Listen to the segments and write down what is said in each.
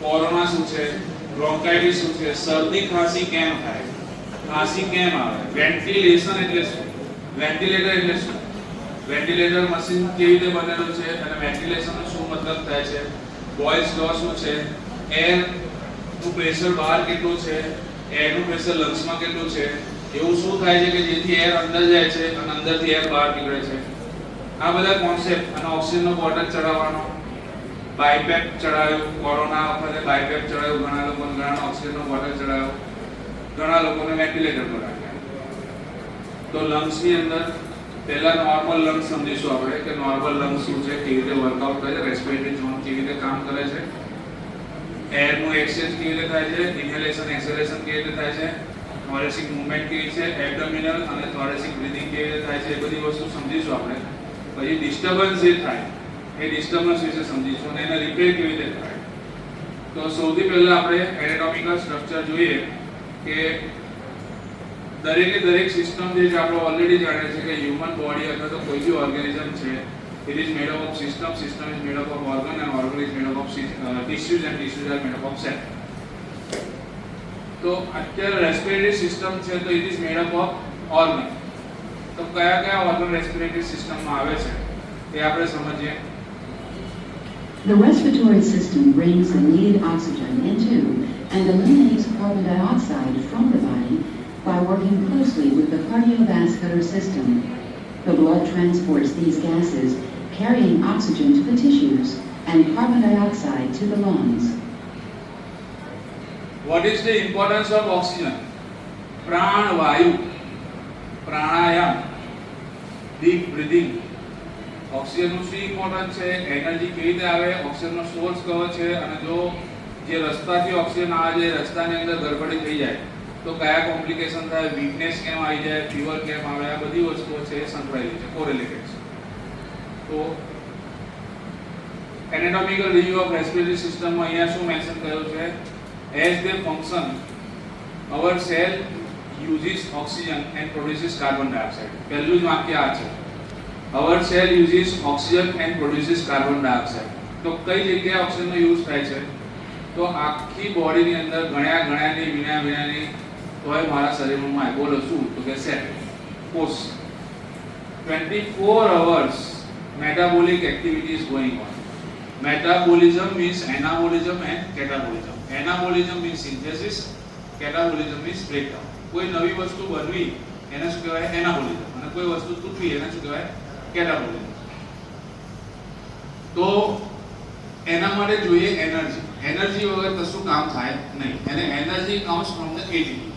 Corona શું છે, bronchitis શું છે, શરદી ખાંસી કેમ થાય, ખાંસી કેમ આવે, વેન્ટિલેશન એટલે શું, વેન્ટિલેટર એટલે શું, વેન્ટિલેટર મશીન કેવી રીતે બનેલું છે અને વેન્ટિલેશનનો શું મતલબ થાય છે, બોયલ્સ લૉ શું છે, એર નું પ્રેશર બહાર કેટલું છે, એર નું પ્રેશર લંગ્સમાં કેટલું છે, એવું શું થાય છે કે જેથી એર અંદર જાય છે અને અંદરથી એર બહાર નીકળે છે. આ બધા કોન્સેપ્ટ. અને ઓક્સિજનનો બોટલ ચડાવવાનો, બાયપેપ ચડાવ્યું, કોરોના વખતે બાયપેપ ચડાવ્યું, ઘણા લોકોને ઘણા ઓક્સિજનનો બોટલ ચડાવ્યો, ઘણા લોકોને વેન્ટિલેટર પર રાખ્યા. તો લંગ્સની અંદર પહેલા નોર્મલ લંગ્સ સમજીશું આપણે કે નોર્મલ લંગ્સ શું છે, કેવી રીતે વર્કઆઉટ કરે છે, રેસ્પિરેટરી ઝોન કેવી રીતે કામ કરે છે, એરનું એક્સચેન્જ કેવી રીતે થાય છે, ઇન્હેલેશન એક્સહેલેશન કેવી રીતે થાય છે, થોરેસિક મૂવમેન્ટ કેવી છે, એબ્ડોમિનલ અને થોરેસિક બ્રીથિંગ કેવી રીતે થાય છે, એ બધી વસ્તુ સમજીશું આપણે. પછી ડિસ્ટર્બન્સ જે થાય એ ડિસ્ટર્બન્સ વિશે સમજીશું અને એને રિપેર કેવી રીતે થાય. તો સૌથી પહેલા આપણે એનાટોમિકલ સ્ટ્રક્ચર જોઈએ કે દરેક સિસ્ટમ જે છે આપણે ઓલરેડી જાણીએ છીએ કે હ્યુમન બોડી અથવા તો કોઈ બી ઓર્ગેનિઝમ છે, it is made up of system is made up of organ and organ is made up of tissues and tissues are made up of cell. તો અત્યારે રેસ્પિરેટરી સિસ્ટમ છે તો it is made up of organ. તો કયા organ respiratory સિસ્ટમમાં આવે છે એ આપણે સમજીએ. The respiratory system brings the needed oxygen into and eliminates carbon dioxide from the body by working closely with the cardiovascular system. The blood transports these gases, carrying oxygen to the tissues and carbon dioxide to the lungs. What is the importance of oxygen? પ્રાણ વાયુ, પ્રાણાયામ, deep breathing. ઓક્સિજનનું શું importance છે, energy કેવી રીતે આવે, ઓક્સિજનનો source કયો છે, અને જો જે રસ્તાથી ઓક્સિજન આવે છે રસ્તાની અંદર ગડબડી થઈ જાય તો કયા કોમ્પ્લિકેશન થાય, વીકનેસ કેમ આવી જાય, ફીવર કેમ આવે, આ બધી વસ્તુઓ છે એ સંકળાયેલી છે, કોરિલેટેડ છે. તો એનાટોમિકલ રિવ્યુ ઓફ રેસ્પિરેટરી સિસ્ટમમાં અહીંયા શું મેન્શન કર્યું છે, as they function our cell uses oxygen and produces carbon dioxide. પહેલું જ વાક્ય આ છે, our cell uses oxygen and produces carbon dioxide. તો કઈ જગ્યાએ ઓક્સિજનનો યુઝ થાય છે, તો આખી બોડીની અંદર ગણ્યાની વિનાની તોય મારા શરીરમાં બોલો શું, તો કે સેલ, કોષ. 24 hours metabolic activity is going on. Metabolism means anabolism and catabolism. Anabolism means synthesis, catabolism means breakdown. કોઈ નવી વસ્તુ બનવી એને શું કહેવાય, એનાબોલિઝમ, અને કોઈ વસ્તુ તૂટવી એને શું કહેવાય, કેટાબોલિઝમ. તો એના માટે જોઈએ એનર્જી. એનર્જી વગર કશું કામ થાય નહીં. અને energy comes from the ATP.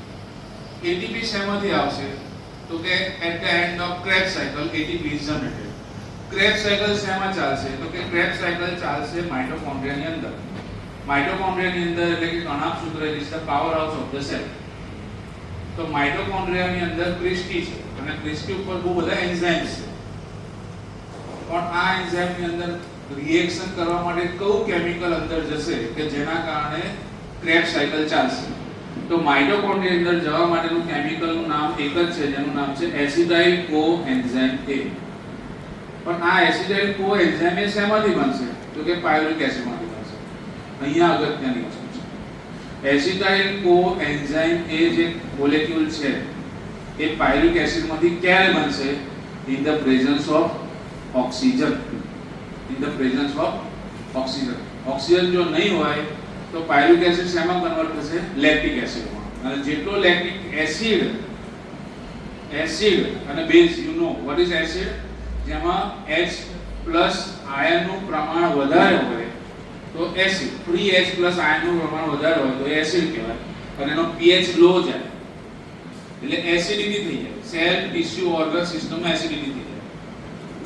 ATP શેમાંથી આવશે, તો કે at the end of Krebs cycle ATP is generated. Krebs cycle શેમાં ચાલશે, તો કે ક્રેબ્સ સાયકલ ચાલશે માઇટોકોન્ડ્રિયાની અંદર. માઇટોકોન્ડ્રિયાની અંદર એટલે કે કણાભસૂત્ર is the power house of the cell. તો માઇટોકોન્ડ્રિયાની અંદર ક્રિસ્ટી છે અને ક્રિસ્ટી ઉપર બહુ બધા એન્ઝાઇમ્સ છે. પણ આ એન્ઝાઇમની અંદર રિએક્શન કરવા માટે કયું કેમિકલ અંદર જશે કે જેના કારણે ક્રેબ્સ સાયકલ ચાલશે. તો માઇટોકોન્ડ્રિયા અંદર જવા માટેનું કેમિકલનું નામ એક જ છે, જેનું નામ છે એસિટાઇલ કોએન્ઝાઇમ A. પણ આ એસિટાઇલ કોએન્ઝાઇમ A શેમાંથી બનશે, તો કે પાયરુવેટ એસિડમાંથી બનશે. અહીંયા અગત્યની વસ્તુ છે, એસિટાઇલ કોએન્ઝાઇમ A જે મોલેક્યુલ છે એ પાયરુવેટ એસિડમાંથી ક્યારે બનશે, in the presence of oxygen. In the presence of oxygen. Oxygen જો નહીં હોય તો પાયરુવેટ એસિડ શેમાં કન્વર્ટ થશે, લેક્ટિક એસિડમાં. અને જેટલો લેક્ટિક એસિડ અને base, you know what is acid, જેમાં H+ આયનનું પ્રમાણ વધારે હોય તો એસિડ, ફ્રી H+ આયનનું પ્રમાણ વધારે હોય તો એસિડ કહેવાય. અને એનો pH લો જાય એટલે એસિડિટી થઈ જાય. સેલ, ટિશ્યુ, ઓર્ગન સિસ્ટમમાં એસિડિટી થઈ જાય.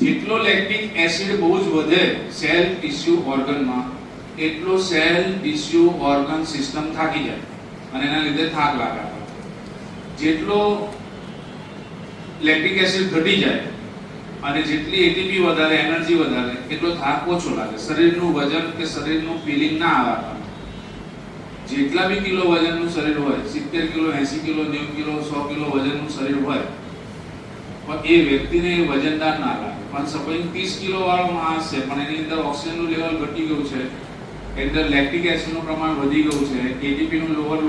જેટલો લેક્ટિક એસિડ બહુ જ વધે સેલ, ટિશ્યુ, ઓર્ગનમાં, એટલો સેલ, ટિશ્યુ, ઓર્ગન સિસ્ટમ થાકી જાય અને એના લીધે થાક લાગે. જેટલો લેક્ટિક એસિડ ઘટી જાય અને જેટલી એટીપી વધારે, એનર્જી વધારે, એટલો થાક ઓછો લાગે. શરીરનું વજન કે શરીરનું ફીલિંગ ના આવે. જેટલા બી કિલો વજનનું શરીર હોય, 70 કિલો, 80 કિલો, 90 કિલો, 100 કિલો વજનનું શરીર હોય, પણ એ વ્યક્તિને એ વજનદાર ના લાગે. પણ સપોઝ 30 કિલો વાળો માણસ છે પણ એની અંદર ઓક્સિજનનું લેવલ ઘટી ગયું છે, અંદર લેક્ટિક એસિડનું પ્રમાણ વધી ગયું છે, એટીપીનું લોઅર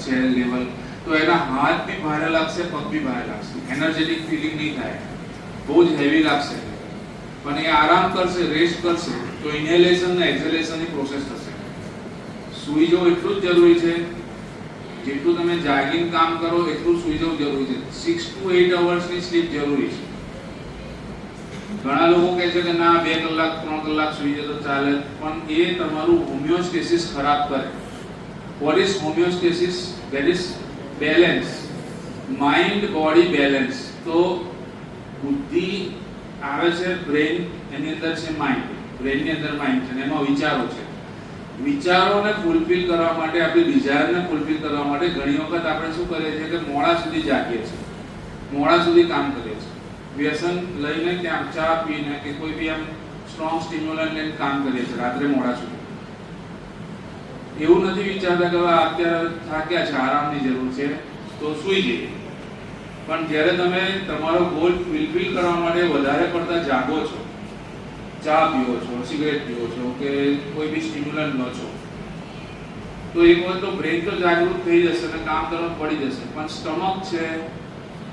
છે લેવલ, તો એના હાથ બી ભારે લાગશે, પગ બી ભારે લાગશે, એનર્જેટિક ફિલિંગ નહીં થાય, બહુ જ હેવી લાગશે. પણ એ આરામ કરશે, રેસ્ટ કરશે તો ઇન્હેલેશન અને એક્ઝેલેશનની પ્રોસેસ થશે. સૂઈ જવું એટલું જ જરૂરી છે, જેટલું તમે જાગીને કામ કરો એટલું સૂઈ જવું જરૂરી છે. 6 to 8 અવર્સની સ્લીપ જરૂરી છે. ઘણા લોકો કહે છે કે ના 2 કલાક 3 કલાક સૂઈ જાય તો ચાલે, પણ એ તમારું હોમિયોસ્ટેસિસ ખરાબ કરે. What is homeostasis? That is balance, mind body balance. તો બુદ્ધિ આવે છે બ્રેન, એની અંદર છે માઇન્ડ, બ્રેનની અંદર માઇન્ડ છે, એમાં વિચારો છે. વિચારોને ફૂલફિલ કરવા માટે, આપણી ડિઝાયરને ફૂલફિલ કરવા માટે ઘણી વખત આપણે શું કરીએ છીએ કે મોડા સુધી જાગીએ છીએ, મોડા સુધી કામ કરીએ છીએ. વ્યસન લઈને ક્યાં ચા પીને કે કોઈ બી આમ સ્ટ્રોંગ સ્ટિમ્યુલન્ટ લઈને કામ કરીએ છીએ રાત્રે મોડા સુધી. એવું નથી વિચારતા કે અત્યારે થાક્યા છે, આરામની જરૂર છે તો સૂઈ જઈએ. પણ જ્યારે તમે તમારો ગોલ ફૂલફિલ કરવા માટે વધારે પડતા જાગો છો, ચા પીવો છો, સિગરેટ પીવો છો કે કોઈ બી સ્ટિમ્યુલન્ટ લો છો, તો એક વખત તો બ્રેન તો જાગૃત થઈ જશે અને કામ કરવાનું પડી જશે. પણ સ્ટમક છે,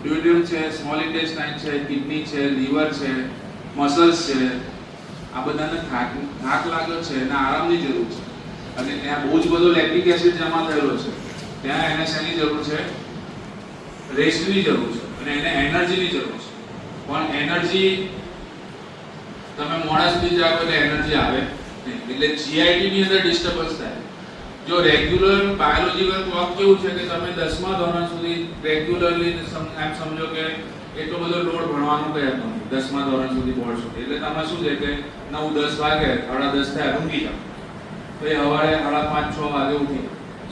ડ્યુડિયમ છે, સ્મોલ ઇન્ટેસ્ટાઇન છે, કિડની છે, લીવર છે, મસલ્સ છે, આ બધાને થાક લાગ્યો છે અને આરામની જરૂર છે. અને ત્યાં બહુ જ બધો લેક્ટિક એસિડ જમા થયેલો છે, ત્યાં એને શેની જરૂર છે? રેસ્ટની જરૂર છે અને એને એનર્જીની જરૂર છે. પણ એનર્જી તમે મોડા સુધી જાગો એટલે એનર્જી આવે નહીં, એટલે જીઆઈટી ની અંદર ડિસ્ટર્બન્સ થાય. જો રેગ્યુલર બાયોલોજીકલ ક્લોક કેવું છે કે તમે 10મા ધોરણ સુધી રેગ્યુલરલી એમ સમજો કે એટલો બધો લોડ ભણવાનો કઈ હતો નહીં 10મા ધોરણ સુધી બોર્ડ સુધી, એટલે તમે શું છે કે 9-10 વાગે 10:30 થાય ઊંઘી જાઓ, પછી સવારે 5:30-6 વાગે ઉઠી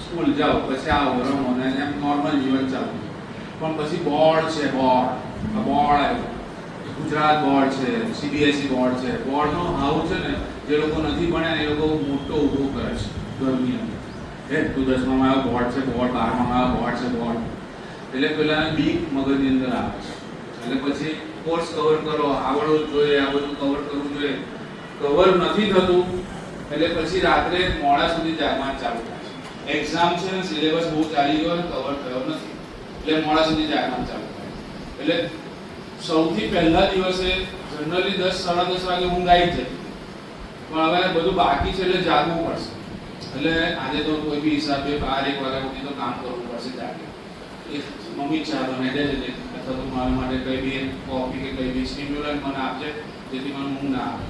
સ્કૂલ જાઓ, પછી આવો રમો અને એમ નોર્મલ જીવન ચાલુ. પણ પછી બોર્ડ છે, બોર્ડ આવ્યું, ગુજરાત બોર્ડ છે, સીબીએસઈ બોર્ડ છે. બોર્ડનો હાવ છે ને જે લોકો નથી ભણ્યા એ લોકો મોટો ઊભો કરે છે ઘરની અંદર. તું 10માં આવ્યો બોર્ડ છે, બોર્ડ 12માં આવ્યો બોર્ડ છે, બોર્ડ. એટલે પેલા બીક મગજની અંદર આવે છે. એટલે પછી કોર્સ કવર કરો, આવડવું જોઈએ, આ બધું કવર કરવું જોઈએ. કવર નથી થતું એટલે પછી રાત્રે મોડા સુધી જાગવાનું ચાલુ થાય છે. એક્ઝામ છે ને સિલેબસ બહુ ચાલી ગયો, કવર થયો નથી એટલે મોડા સુધી જાગવાનું ચાલુ થાય. એટલે સૌથી પહેલા દિવસે જનરલી 10-10:30 વાગે ઊંઘ આવી જાય, પણ હવે બધું બાકી છે એટલે જાગવું પડશે. એટલે આજે તો કોઈ બી હિસાબે 12-1 વાગે ઉઠી તો કામ કરવું પડશે જાગે. એ મમ્મી ચા બનાવી દેજે અથવા તો મારા માટે કંઈ બી કોફી કે કંઈ બી સ્ટિમ્યુલન્ટ મને આપજે જેથી મને ઊંઘ ના આવે.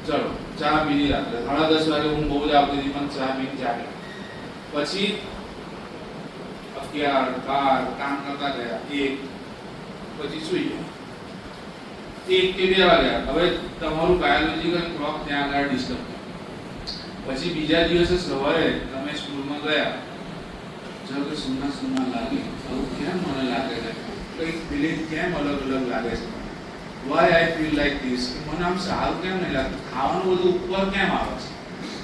ચલો ચા પીધી રાત્રે 10:30 વાગે ઊંઘ બહુ જ આવતી હતી પણ ચા પીને જાગે. પછી 11-12 કામ કરતા ગયા, 1 પછી સુઈ ગયા, 1 કે 2 વાગ્યા. હવે તમારું બાયોલોજીકલ ક્લોક ત્યાં આગળ ડિસ્ટર્બ થાય. પછી બીજા દિવસે સવારે તમે સ્કૂલમાં ગયા, જો કે સુના લાગે, આવું કેમ મને લાગે છે, કંઈક ફિલિંગ કેમ અલગ લાગે છે, why I feel like this, મને આમ સારું કેમ નહીં લાગતું, ખાવાનું બધું ઉપર કેમ આવે છે?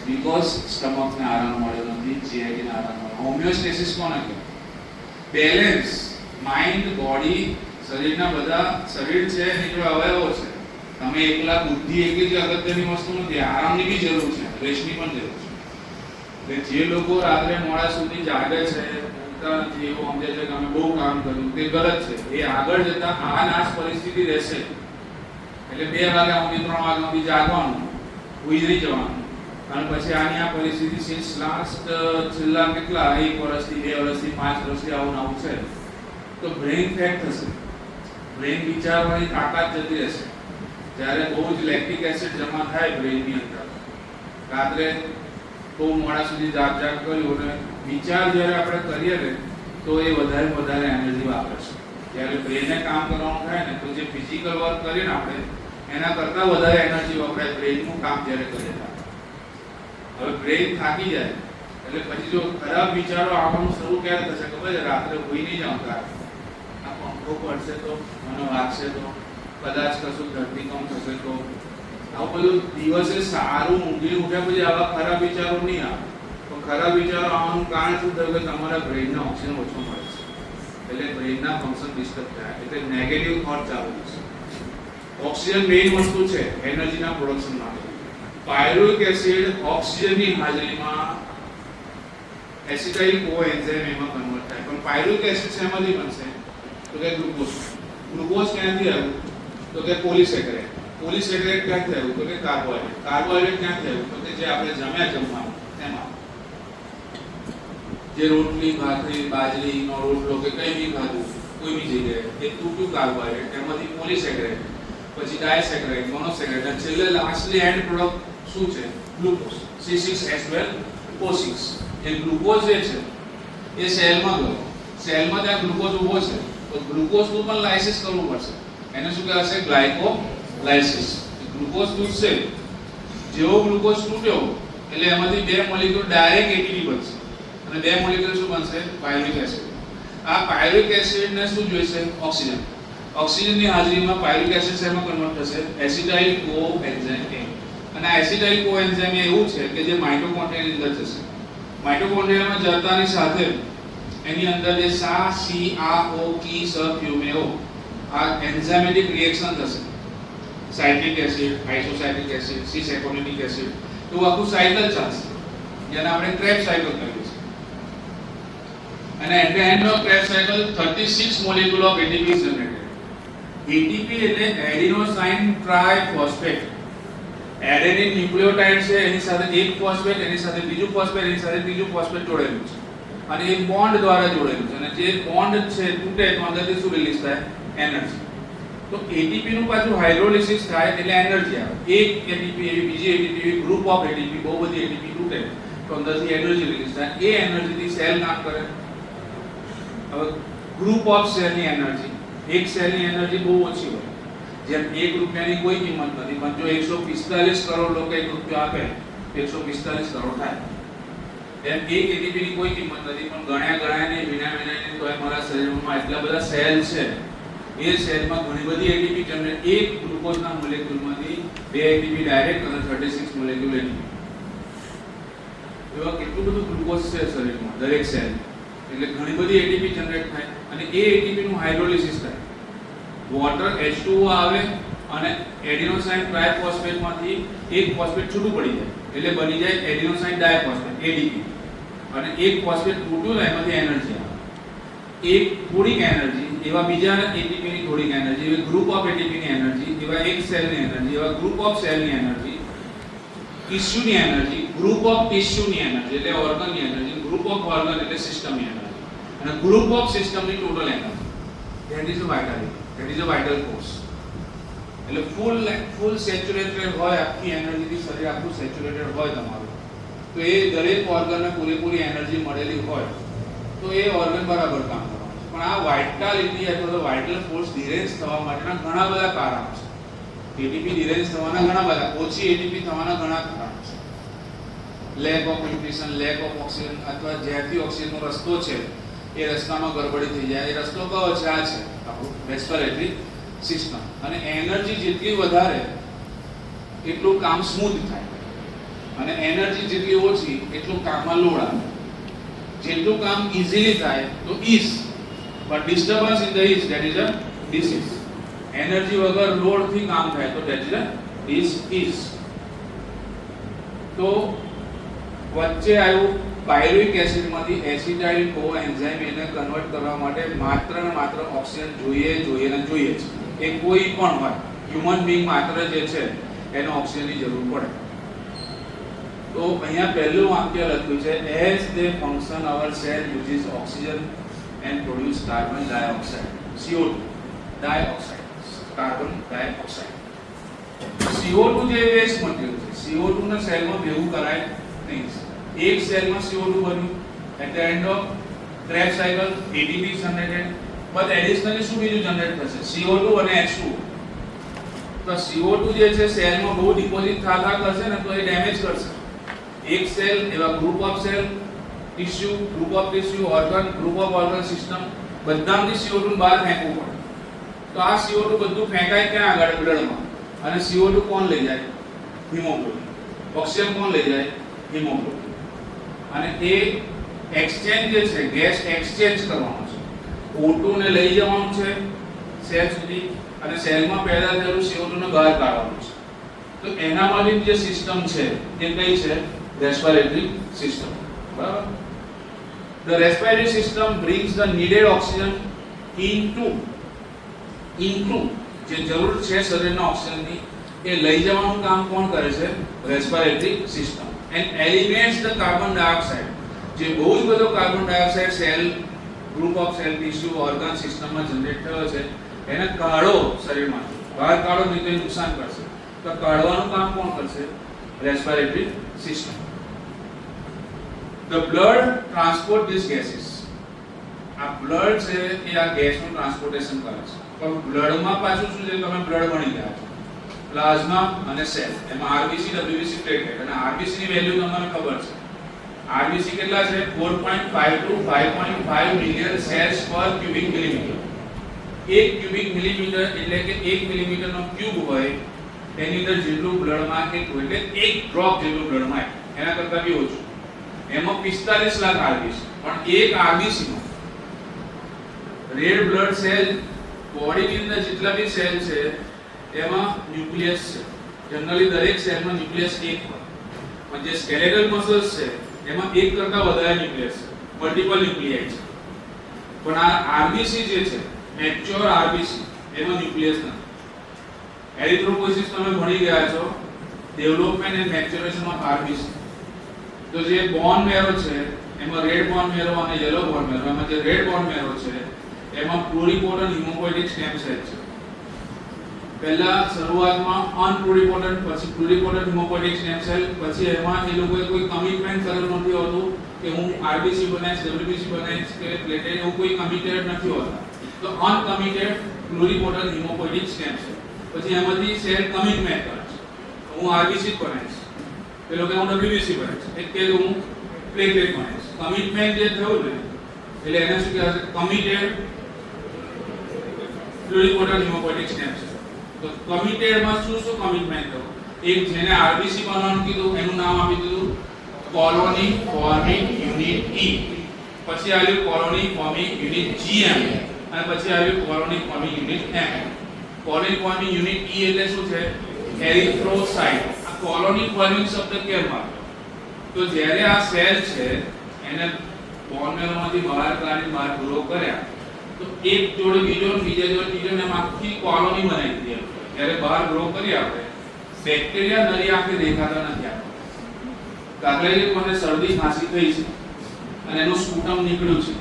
બીકોઝ સ્ટમકને આરામ મળ્યો નથી, જીઆઈટીને આરામ મળ્યો. હોમિયોસ્ટેસિસ કોને કહે? બેલેન્સ, માઇન્ડ બોડી, શરીરના બધા શરીર છે એની જોડે અવયવો છે. તમે એકલા બુદ્ધિ એકલી જ અગત્યની વસ્તુ નથી, આરામની બી જરૂર છે, રેસ્ટની પણ જરૂર છે. એટલે જે લોકો રાત્રે મોડા સુધી જાગે છે, ઊંઘતા નથી, એવું સમજે છે કે અમે બહુ કામ કર્યું, તે ગલત છે. એ આગળ જતા આ પરિસ્થિતિ રહેશે. એટલે 2 વાગ્યા સુધી 3 વાગ્યા સુધી જાગવાનું, ઉઈ નહીં જવાનું, અને પછી આની આ પરિસ્થિતિ સિન્સ લાસ્ટ છેલ્લા કેટલા 1 વર્ષથી 2 વર્ષથી 5 વર્ષથી આવું છે. તો બ્રેઇન ફેટ થશે, બ્રેઇન વિચારવાની તાકાત જતી રહેશે. જ્યારે બહુ જ લેક્ટિક એસિડ જમા થાય બ્રેઇનની અંદર, રાત્રે બહુ મોડા સુધી જાગ કર્યું અને વિચાર જ્યારે આપણે કરીએ ને તો એ વધારે એનર્જી વાપરે છે. જ્યારે બ્રેઇનને કામ કરવાનું થાય ને તો જે ફિઝિકલ વર્ક કરીએ ને આપણે એના કરતાં વધારે એનર્જી વપરાય બ્રેઇનનું કામ જ્યારે કરીએ. હવે બ્રેઇન થાકી જાય એટલે પછી જો ખરાબ વિચારો આવવાનું શરૂ ક્યારે થશે ખબર છે? રાત્રે હોઈ નહીં જાવ ત્યારે આ પંખો પડશે તો, મને વાગશે તો, કદાચ કશું ધરતીકંપ થશે તો, આવું બધું દિવસે સારું ઊંઘી ઉઠ્યા પછી આવા ખરાબ વિચારો નહીં આવે. તો ખરાબ વિચારો આવવાનું કારણ શું થયું કે તમારા બ્રેઇનને ઓક્સિજન ઓછો મળે છે, એટલે બ્રેઇનના ફંક્શન ડિસ્ટર્બ થાય, એટલે નેગેટિવ થોટ ચાલુ થશે. ઓક્સિજન મેઇન વસ્તુ છે એનર્જીના પ્રોડક્શન માટે. પાયરુવિક એસિડ ઓક્સિજનની હાજરીમાં એસિટાઇલ કોએન્ઝાઇમ એમાં કન્વર્ટ થાય. પણ પાયરુવિક એસિડ શેમાંથી બનશે? તો કે ગ્લુકોઝ. ગ્લુકોઝ ક્યાંથી આવ્યું? તો કે પોલિસેકેરાઇડ. પોલિસેકેરાઇડ ક્યાંથી આવ્યું? તો કે કાર્બોહાઈડ્રેટ. કાર્બોહાઈડ્રેટ ક્યાંથી આવ્યું? તો કે જે આપણે જમ્યા જમવાનું તેમાં, જે રોટલી, ભાખરી, બાજરીનો રોટલો કે કંઈ બી ખાધું કોઈ બી જગ્યાએ એ તૂટ્યું કાર્બોહાઈડ્રેટ, એમાંથી પોલિસેકેરાઇડ, પછી ડાયસેકેરાઇડ, મોનોસેકેરાઇડ, અને છેલ્લે લાસ્ટલી એન્ડ પ્રોડક્ટ શું છે? Glucose, C6H12O6. એ ગ્લુકોઝ જે છે એ સેલમાં ગયો, સેલમાં ત્યાં ગ્લુકોઝ ઊભો છે, તો ગ્લુકોઝનું પણ લાઇસિસ કરવું પડશે. એને શું કહેવાશે? ગ્લાયકોલાઇસિસ. ગ્લુકોઝ તૂટશે, જેવો ગ્લુકોઝ તૂટ્યો એટલે એમાંથી બે મોલેક્યુલ ડાયરેક્ટ ATP બનશે, અને બે મોલેક્યુલ શું બનશે? Pyruvic acid. આ પાયરુવિક એસિડને શું જોઈશે? ઓક્સિજન. ઓક્સિજનની હાજરીમાં પાયરુવિક એસિડ શેમાં કન્વર્ટ થશે? એસિટાઇલ કોએન્ઝાઇમ. અને આ એસિટાઇલ કોએન્ઝાઇમ એવું છે કે જે માઇટોકોન્ડ્રિયાની અંદર જશે. માઇટોકોન્ડ્રિયામાં જતાની સાથે એની અંદર જે CaO કી સફ્યુમેઓ આ એન્ઝાઇમેટિક રિએક્શન થશે. સાઇટ્રિક એસિડ, આઇસોસાઇટ્રિક એસિડ, C-સાયકોનિક એસિડ, તો આખું સાયકલ ચાલશે, જેને આપણે ક્રેબ્સ સાયકલ કહીએ છીએ. અને at the end of Krebs cycle 36 molecule ઓફ ATP is generated. ATP એટલે એડિનોસાઇન ટ્રાઇફોસ્ફેટ. એડેનિન ન્યુક્લિયોટાઇડ છે, એની સાથે એક ફોસ્ફેટ, એની સાથે બીજું ફોસ્ફેટ, એની સાથે ત્રીજું ફોસ્ફેટ જોડેલું છે, અને એ બોન્ડ દ્વારા જોડેલું છે. અને જે બોન્ડ છે તૂટે તો અંદરથી શું રિલીઝ થાય? એનર્જી. તો ATP નું પાછું હાઇડ્રોલિસિસ થાય એટલે એનર્જી આવે. એક ATP એવી બીજી ATP એવી ગ્રુપ ઓફ ATP, બહુ બધી ATP તૂટે તો અંદરથી એનર્જી રિલીઝ થાય. એ એનર્જીથી સેલ કામ કરે. હવે ગ્રુપ ઓફ સેલની એનર્જી, એક સેલની એનર્જી બહુ ઓછી હોય. જેમ 1 રૂપિયાની કોઈ કિંમત નથી, પણ જો 145 કરોડ લોકો 1 રૂપિયો આપે તો 145 કરોડ થાય. એમ એક ATP ની કોઈ કિંમત નથી, પણ ગણ્યા ને વિના તો અમારા શરીરમાં એટલા બધા સેલ છે, એ સેલમાં ઘણી બધી ATP જનરેટ. એક ગ્લુકોઝના મોલેક્યુલમાંથી 2 ATP ડાયરેક્ટ અને 36 મોલેક્યુલ ATP. એવા કેટલું બધું ગ્લુકોઝ છે શરીરમાં દરેક સેલ, એટલે ઘણી બધી ATP જનરેટ થાય, અને એ ATP નું હાઇડ્રોલિસિસ થાય. વોટર H2O આવે અને એડિનોસાઇન ટ્રાઇફોસ્ફેટમાંથી એક ફોસ્ફેટ છૂટું પડી જાય એટલે બની જાય એડિનોસાઇન ડાયફોસ્ફેટ, ADP. અને એક ફોસ્ફેટ તૂટ્યું ને એમાંથી એનર્જી આવે. એક થોડીક એનર્જી, એવા બીજા ATP ની થોડીક એનર્જી, એવા ગ્રુપ ઓફ ATP ની એનર્જી, એવા એક સેલની એનર્જી, એવા ગ્રુપ ઓફ સેલની એનર્જી, ટિશ્યુની એનર્જી, ગ્રુપ ઓફ ટિશ્યુની એનર્જી એટલે ઓર્ગનની એનર્જી, ગ્રુપ ઓફ ઓર્ગન એટલે સિસ્ટમની એનર્જી, અને ગ્રુપ ઓફ સિસ્ટમની total energy. That is vitality, that is a vital force. એટલે ફૂલ સેચ્યુરેટેડ હોય, આખી એનર્જીથી શરીર આખું સેચ્યુરેટેડ હોય તમારું, તો એ દરેક ઓર્ગનને પૂરેપૂરી એનર્જી મળેલી હોય તો એ ઓર્ગન બરાબર કામ કરવાનું છે. પણ આ વાઇટાલિટી અથવા તો વાઇટલ ફોર્સ ડિરેન્જ થવા માટેના ઘણા બધા કારણો છે. ATP ડિરેન્જ થવાના ઘણા બધા, ઓછી ATP થવાના ઘણા કારણો છે. Lack of nutrition, lack of oxygen, અથવા જ્યાંથી ઓક્સિજનનો રસ્તો છે એ રસ્તામાં ગડબડી થઈ જાય. એ રસ્તો કયો છે? આ છે આપણું રેસ્પિરેટરી સિસ્ટમ. અને એનર્જી જેટલી વધારે એટલું કામ સ્મૂથ થાય, અને એનર્જી જેટલી ઓછી એટલું કામમાં લોડ આવે. જેટલું કામ ઇઝીલી થાય તો is, but disturbance in the is, that is a disease. Energy વગર લોડથી કામ થાય તો ધેટ ઇઝ અ ડિસીઝ. તો વચ્ચે આવ્યું પાયરુવિક એસિડમાંથી એસિટાઇલ કોએન્ઝાઇમ, એને કન્વર્ટ કરવા માટે માત્ર ને માત્ર ઓક્સિજન જોઈએ જ છે. એ કોઈ પણ હોય, હ્યુમન બીંગ માત્ર જે છે એને ઓક્સિજનની જરૂર પડે. તો અહીંયા પહેલું વાક્ય લખ્યું છે, as they function our cell uses oxygen and produce carbon dioxide, CO2 dioxide, carbon dioxide. CO2 જે વેસ્ટ મટીરીયલ છે, CO2 ને સેલમાં ભેગું કરાય નહીં. એક સેલમાં CO2 બન્યું, at the end of Krebs cycle ATP generated, but additionally શું બીજું જનરેટ થશે? CO2 અને H2. તો CO2 જે છે સેલમાં બહુ ડિપોઝિટ થતા કરશે ને તો એ ડેમેજ કરશે. એક સેલ, એવા group of cell, tissue, group of tissue, organ, group of organ system, બધામાંથી CO2 બહાર ફેંકવું પડે. તો આ CO2 બધું ફેંકાય ક્યાં? આગળ બ્લડમાં. અને CO2 કોણ લઈ જાય? હિમોગ્લોબિન. ઓક્સિજન કોણ લઈ જાય? હિમોગ્લોબિન. અને એ એક્સચેન્જ જે છે, ગેસ એક્સચેન્જ કરવાનો છે. O2 ને લઈ જવાનું છે સેલ સુધી, અને સેલમાં પેદા થયેલું CO2 ને બહાર કાઢવાનું છે. તો એના માટેની જે સિસ્ટમ છે એ કઈ છે? Respiratory system. બરાબર. The respiratory system brings the needed oxygen into જે જરૂર છે શરીરના ઓક્સિજનની એ લઈ જવાનું કામ કોણ કરે છે? Respiratory system. And eliminates the carbon dioxide, જે બહુ જ બધો carbon dioxide cell group of cell tissue organ સિસ્ટમમાં જનરેટ થયો છે એને કાઢો શરીરમાંથી, બહાર કાઢો નહીં તો એ નુકસાન કરશે. તો કાઢવાનું કામ કોણ કરશે? Respiratory system. The blood transport these gases. આ બ્લડ છે એ આ ગેસનું ટ્રાન્સપોર્ટેશન કરે છે. પણ બ્લડમાં પાછું શું છે? તમે બ્લડ ભણી ગયા છો, પ્લાઝમા અને સેલ, એમાં આરબીસી ડબ્લ્યુબીસી પ્લેટલેટ, અને આરબીસી ની વેલ્યુ તમને ખબર છે. આરબીસી કેટલા છે? 4.5 to 5.5 મિલિયન સેલ્સ પર ક્યુબિક મિલીમીટર. 1 ક્યુબિક મિલીમીટર એટલે કે 1 મિલીમીટરનો ક્યુબ હોય તેની અંદર જેટલું બ્લડમાં એટલું, એટલે 1 ડ્રોપ જેટલું બ્લડમાં, એના કરતાં બી ઓછું. એમાં 45 લાખ આરબીસી. પણ એક આરબીસી માં રેડ બ્લડ સેલ, બોડીની અંદર જેટલા બી સેલ છે એમાં ન્યુક્લિયસ છે. જનરલી દરેક સેલમાં ન્યુક્લિયસ એક હોય, પણ જે સ્કેલેટલ મસલ્સ છે એમાં એક કરતા વધારે ન્યુક્લિયસ છે, મલ્ટીપલ ન્યુક્લિયાઇડ છે. પણ આ આરબીસી જે છે, મેચ્યોર આરબીસી, એમાં ન્યુક્લિયસ નથી. એરિથ્રોપોઇસિસ તમે ભણી ગયા છો, ડેવલપમેન્ટ એન્ડ મેચ્યોરેશન ઓફ આરબીસી. તો જે બોન મેરો છે એમાં રેડ બોન મેરો અને યલો બોન મેરો, એમાં જે રેડ બોન મેરો છે એમાં પ્લુરિપોટન્ટ હિમોપોએટિક સ્ટેમ સેલ છે. પહેલા શરૂઆતમાં અનપ્લુરિપોટન્ટ, પછી પ્લુરિપોટન્ટ હિમોપોએટિક સ્ટેમ સેલ, પછી એમાં એ લોકોએ કોઈ કમિટમેન્ટ કરેલું નથી હોતું કે હું આરબીસી બનાવીશ, ડબ્લ્યુબીસી બનાવીશ કે પ્લેટેટ, એવું કોઈ કમિટેડ નથી હોતા. તો અનકમિટેડ પ્લુરિપોટન્ટ હિમોપોએટિક સ્ટેમ સેલ. પછી એમાંથી સેલ કમિટમેન્ટ કરે છે, હું આરબીસી બનાવીશ, પેલો કે હું ડબ્લ્યુબીસી બનાવીશ, એક કે હું પ્લેટલેટ બનાવીશ. કમિટમેન્ટ જે થયું ને એટલે એને શું કહેવાય? Committed pluripotent haemopoietic stem cell. તો કમિટેડ માં શું કમિટમેન્ટ થયું? એક જેને આરબીસી બનાવવાનું કીધું એનું નામ આપી દીધું કોલોની ફોર્મિંગ યુનિટ ઈ, પછી આવ્યું કોલોની ફોર્મિંગ યુનિટ જીએમ, અને પછી આવ્યું કોલોની ફોર્મિંગ યુનિટ એમ. કોલોની ફોર્મિંગ યુનિટ ઈ એટલે શું છે? એરિથ્રોસાઇટ. આ કોલોની ફોર્મિંગ શબ્દ કેમ આવ્યો? તો જ્યારે આ સેલ છે એને બોન મેરોમાંથી બહાર કાઢીને બહાર ગ્રો કર્યા, તો એક જોડે બીજો, બીજા જોડે ત્રીજો, ને આખી કોલોની બનાવી દીધી. જ્યારે બહાર ગ્રો કરી આપણે, બેક્ટેરિયા નરી આંખે દેખાતા નથી આપણે. દાખલા તરીકે મને શરદી ખાંસી થઈ છે અને એનું સ્પુટમ નીકળ્યું છે,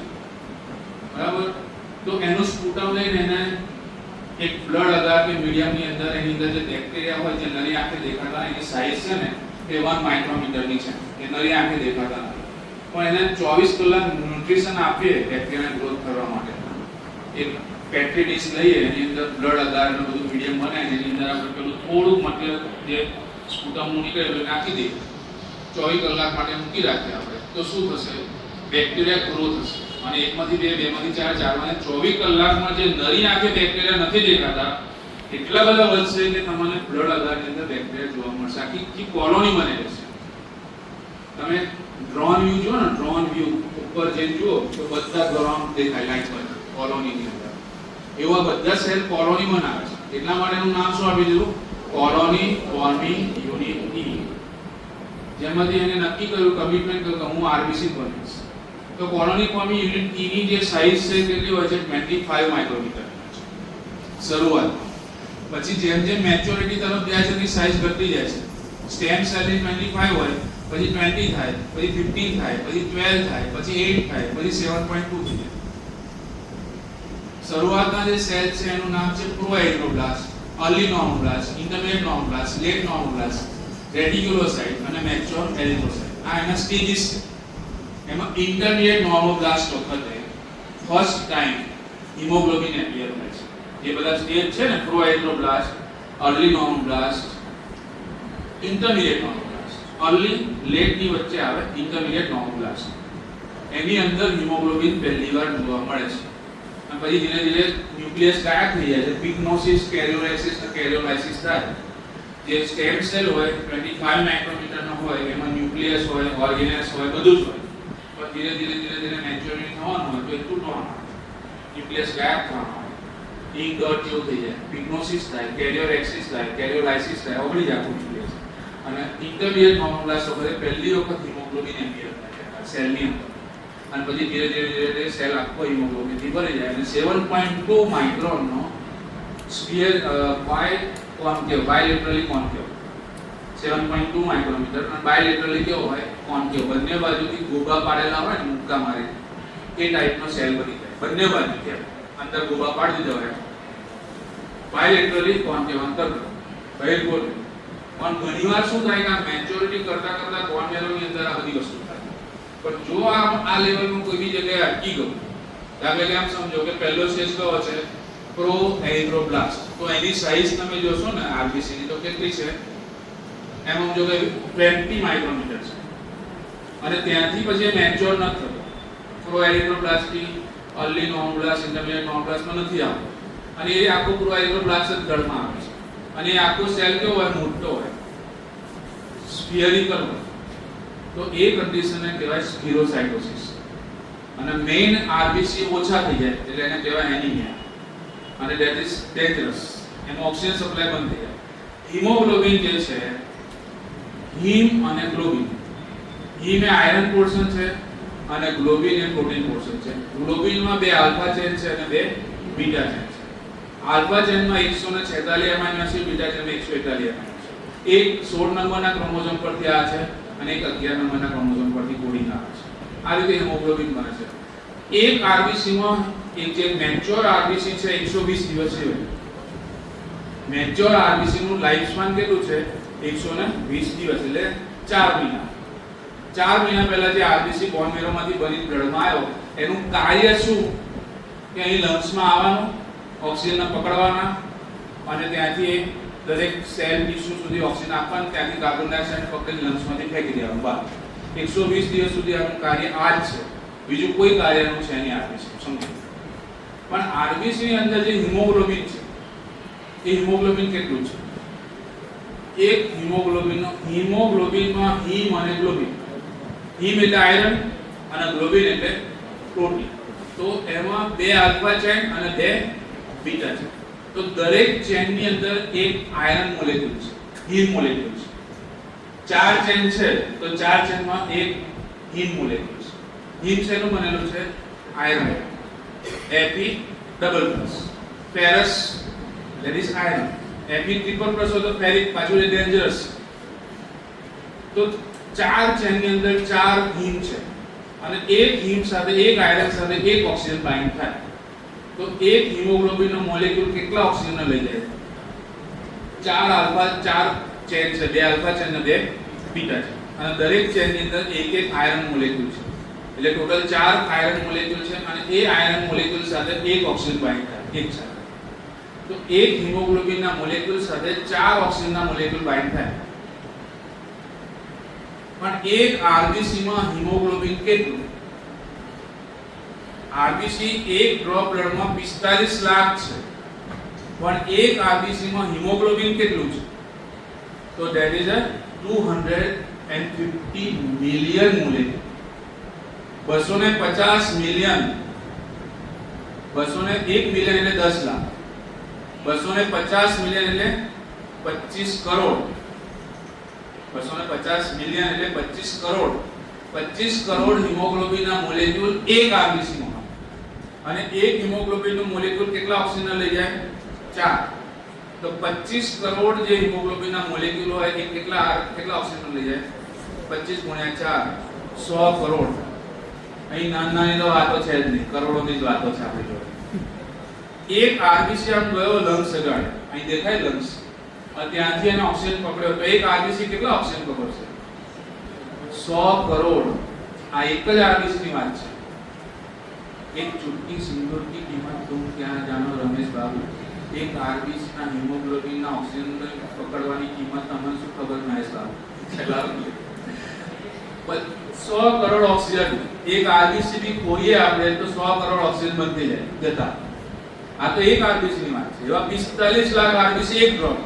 બરાબર? તો એનું સ્પુટમ લઈને એને એક બ્લડ અગાર કે મીડિયમની અંદર, એની અંદર જે બેક્ટેરિયા હોય જે નરી આંખે દેખાતા, એની સાઈઝ છે ને એ 1 માઇક્રોમીટરની છે. એ નરી આંખે દેખાતા નથી, પણ એને 24 કલાક ન્યુટ્રિશન આપીએ બેક્ટેરિયાને ગ્રોથ કરવા માટે. એક પેટ્રી ડીશ લઈએ, એની અંદર બ્લડ અગાર ને બધું મીડિયમ બનાવીને એની અંદર આપણે પેલું થોડું મટીરિયલ જે સ્પુટમનું નીકળે એ નાખી દઈએ, 24 કલાક માટે મૂકી રાખીએ આપણે, તો શું થશે? બેક્ટેરિયા ગ્રો થશે. અને એકમાંથી બે, બેમાંથી ચાર, ચારમાંથી 24 કલાકમાં જે નરી આંખે બેક્ટેરિયા નથી દેખાતા એટલા બધા વધશે કે તમને બ્લડ અગારની અંદર બેક્ટેરિયા જોવા મળશે. આખી કોલોની બને રહેશે. તમે ડ્રોન વ્યૂ જો ને, ડ્રોન વ્યૂ ઉપર જેમ જુઓ તો બધા ડ્રોન દેખાય લાઈટ પર કોલોનીની અંદર. એવા બધા સેલ કોલોની બનાવે છે. એટલા માટે એનું નામ શું આપી દીધું? કોલોની ફોર્મિંગ યુનિટ ઈ. જેમાંથી એને નક્કી કર્યું, કમિટમેન્ટ કર્યું કે હું આરબીસી બનીશ. તો કોલોની ફોર્મિંગ યુનિટ ઈ ની જે સાઈઝ છે કેટલી હોય છે? 25 માઇક્રોમીટર શરૂઆતમાં. પછી જેમ જેમ મેચ્યોરિટી તરફ જાય છે એની સાઈઝ ઘટતી જાય છે. સ્ટેમ સેલની 25 હોય, પછી 20 થાય, પછી 15 થાય, પછી 12 થાય, પછી 8 થાય, પછી 7.2 થાય. શરૂઆતના જે સેલ છે એનું નામ છે પ્રોએરિથ્રોબ્લાસ્ટ, અર્લી નોર્મોબ્લાસ્ટ, ઇન્ટરમીડિયેટ નોર્મોબ્લાસ્ટ, લેટ નોર્મોબ્લાસ્ટ, રેટિક્યુલોસાઇટ અને મેચ્યોર એરિથ્રોસાઇટ. આ એના સ્ટેજીસ છે. એમાં ઇન્ટરમીડિયેટ નોર્મોબ્લાસ્ટ વખતે ફર્સ્ટ ટાઈમ હિમોગ્લોબિન એપિયર થાય છે. જે બધા સ્ટેજ છે ને, પ્રોએરિથ્રોબ્લાસ્ટ, અર્લી નોર્મોબ્લાસ્ટ, ઇન્ટરમીડિયેટ નોર્મોબ્લાસ્ટ, અર્લી લેટ ની વચ્ચે આવે ઇન્ટરમીડિયેટ નોર્મોબ્લાસ્ટ. એની અંદર હિમોગ્લોબિન પહેલી વાર જોવા મળે છે. અને પછી ધીરે ધીરે ન્યુક્લિયસ ગાયબ થઈ જાય છે. પિગ્નોસિસ, કેરિયોલાઇસિસ અને કેરિયોલાઇસિસ થાય. જે સ્ટેમ સેલ હોય 25 માઇક્રોમીટરનો હોય, એમાં ન્યુક્લિયસ હોય, ઓર્ગેનેલ્સ હોય, બધું જ હોય. પણ ધીરે ધીરે મેચ્યોરિટી થવાનું હોય તો એ તૂટવાનું, ન્યુક્લિયસ ગાયબ થવાનું હોય, ઇંક ડોટ જેવું થઈ જાય, પિગ્નોસિસ થાય, કેરિયોરેક્સિસ થાય, કેરિયોલાઇસિસ થાય, ઓગળી જાય. અને ઇન્ટરમીડિયેટ નોર્મલાઇઝ વખતે પહેલી વખત હિમોગ્લોબિન એમ્પિયર થાય સેલની અંદર, અને પછી ધીરે ધીરે સેલ આખો હિમોગ્લોબિન થી ભરી જાય અને 7.2 માઇક્રોનનો સ્ફિયર બાયલેટરલી કોન્કેવ 7.2 માઇક્રોમીટર અને બાયલેટરલી કેવો હોય કોન્કેવ, બંને બાજુથી ગોબા પાડેલા હોય ને મુક્કા મારી એ ટાઈપનો સેલ બની જાય બંને બાજુથી, અંદર ગોબા પાડી દીધા હોય બાયલેટરલી કોન્કેવ અંતર બહિર્ગોળ. પણ ઘણીવાર શું થાય કે આ મેચ્યોરિટી કરતા બોન મેરોની અંદર આ બધી વસ્તુ થાય. પણ જો આ લેવલનું કોઈ બી જગ્યાએ અટકી ગયું, દાખલા કે આમ સમજો કે પહેલો સ્ટેજ કયો છે પ્રોએરિથ્રોબ્લાસ્ટ, તો એની સાઈઝ તમે જોશો ને આરબીસી ની તો કેટલી છે એમ સમજો કે 20 માઇક્રોમીટર છે, અને ત્યાંથી પછી મેચ્યોર ન થતો પ્રોએરિથ્રોબ્લાસ્ટ થી અર્લી નોર્મલાઇઝ ઇન્ટરમીડિયેટ નોર્મલાઇઝમાં નથી આવતો, અને એ આખો પ્રોએરિથ્રોબ્લાસ્ટ જ ગળમાં આવે છે, અને એ આખો સેલ કેવો હોય મોટો હોય સ્ફિયરિકલ હોય, તો એ કન્ડિશનને કહેવાય સ્ક્લેરોસાઇટોસિસ. અને મેઇન આરબીસી ઓછા થઈ જાય એટલે એને કહેવાય એનિમિયા, અને ધેટ ઇઝ ડેન્જરસ, એમાં ઓક્સિજન સપ્લાય બંધ થઈ જાય. હિમોગ્લોબિન જે છે હિમ અને ગ્લોબિન, હિમ એ આયરન પોર્શન છે અને ગ્લોબિન એ પ્રોટીન પોર્શન છે. ગ્લોબિનમાં બે આલ્ફા ચેન છે અને બે બીટા ચેન છે. આલ્ફા ચેનમાં 146 એમાઇનો એસિડ, બીટા ચેનમાં 141 એમાઇનો એસિડ. એક 16 નંબરના ક્રોમોઝોમ પરથી આ છે અને એક 11 નંબરના ક્રોમોઝોમ પરથી કોડિંગ આવે છે. આ રીતે હિમોગ્લોબિન બને છે. એક આરબીસી માં એક જે મેચ્યોર આરબીસી છે 120 દિવસ છે. મેચ્યોર આરબીસી નું લાઈફ સ્પાન કેટલું છે 120 દિવસ, એટલે 4 મહિના. 4 મહિના પહેલા જે આરબીસી બોન મેરોમાંથી બની બ્લડમાં આવ્યો, એનું કાર્ય શું કે અહીં લંગ્સમાં આવવાનું, ઓક્સિજન પકડવાના, અને ત્યાંથી દરેક સેલ ટીસ્યુ સુધી ઓક્સિજન આપવાનું, ત્યાંથી કાર્બન ડાયોક્સાઇડ પકડીને લંગ્સમાંથી ફેંકી દેવાનું બહાર. 120 દિવસ સુધી આનું કાર્ય આ જ છે, બીજું કોઈ કાર્યનું છે નહીં આરબીસી, સમજો. પણ આરબીસી ની અંદર જે હિમોગ્લોબિન છે એ હિમોગ્લોબિન કેટલું છે? એક હિમોગ્લોબિનમાં હિમ અને ગ્લોબિન, હિમ એટલે આયરન અને ગ્લોબિન એટલે પ્રોટીન, તો એમાં બે આલ્ફા ચેન અને બે બીટા ચેન. તો દરેક ચેનની અંદર એક આયરન મોલેક્યુલ છે, હિમ મોલેક્યુલ છે. 4 ચેન છે તો 4 ચેનમાં એક હિમ મોલેક્યુલ છે. હિમ શેનું બનેલું છે? Iron, Fe double plus, ferrous that is iron, Fe triple plus હોય તો ફેરિક, પાછું એ ડેન્જરસ. તો 4 ચેનની અંદર 4 હિમ છે, અને એક હિમ સાથે એક આયરન સાથે એક ઓક્સિજન બાઇન્ડ થાય, તો એક હિમોગ્લોબિનનો મોલેક્યુલ કેટલા ઓક્સિજન લઈ જાય? 4 આલ્ફા 4 ચેન છે, 2 આલ્ફા ચેન અને 2 બીટા ચેન, અને દરેક ચેનની અંદર એક એક આયરન મોલેક્યુલ છે, એટલે ટોટલ 4 આયરન મોલેક્યુલ છે, અને એ આયરન મોલેક્યુલ સાથે એક ઓક્સિજન બાઇન્ડ થાય એક સાથે. તો એક હિમોગ્લોબિનના મોલેક્યુલ સાથે 4 ઓક્સિજનના મોલેક્યુલ બાઇન્ડ થાય. પણ એક આરબીસી માં હિમોગ્લોબિન કેટલું? આરબીસી એક ડ્રોપ બ્લડમાં 45 લાખ છે, પણ એક આરબીસી માં હિમોગ્લોબિન કેટલું છે? તો that is a 250 million molecule. 250 million, 1 million એટલે 10 લાખ, 250 મિલિયન એટલે 25 કરોડ, 250 મિલિયન એટલે 25 કરોડ. 25 કરોડ હિમોગ્લોબિનના મોલેક્યુલ એક આરબીસી માં, અને એક હિમોગ્લોબિનનું મોલેક્યુલ કેટલા ઓક્સિજન લઈ જાય? 4. તો 25 કરોડ જે હિમોગ્લોબિનના મોલેક્યુલ હોય એ કેટલા ઓક્સિજન લઈ જાય? 25 ગુણ્યા 4 100 કરોડ. અહીં નાની તો વાતો છે જ નહીં, કરોડોની જ વાતો છે આપણી જોડે. એક આરબીસી આમ ગયો લંગ્સ સગાડે, અહીં દેખાય લંગ્સ, ત્યાંથી એને ઓક્સિજન પકડ્યો, તો એક આરબીસી કેટલા ઓક્સિજન પકડશે? 100 કરોડ. આ એક જ આરબીસી ની વાત છે. એક ચુટકી સિંદૂર की कीमत तुम क्या जानो रमेश बाबू. એક આરબીસી ના હિમોગ્લોબિન ના ઓક્સિજન પકડવાની કિંમત તમને શું ખબર મહેશ બાબુ? 100 કરોડ ઓક્સિજન એક આરબીસી भी खोઈએ આપણે તો 100 કરોડ ઓક્સિજન બનતી જાય જતા. આ તો એક આરબીસી ની વાત છે. એવા 45 લાખ આરબીસી એક ડ્રોપ,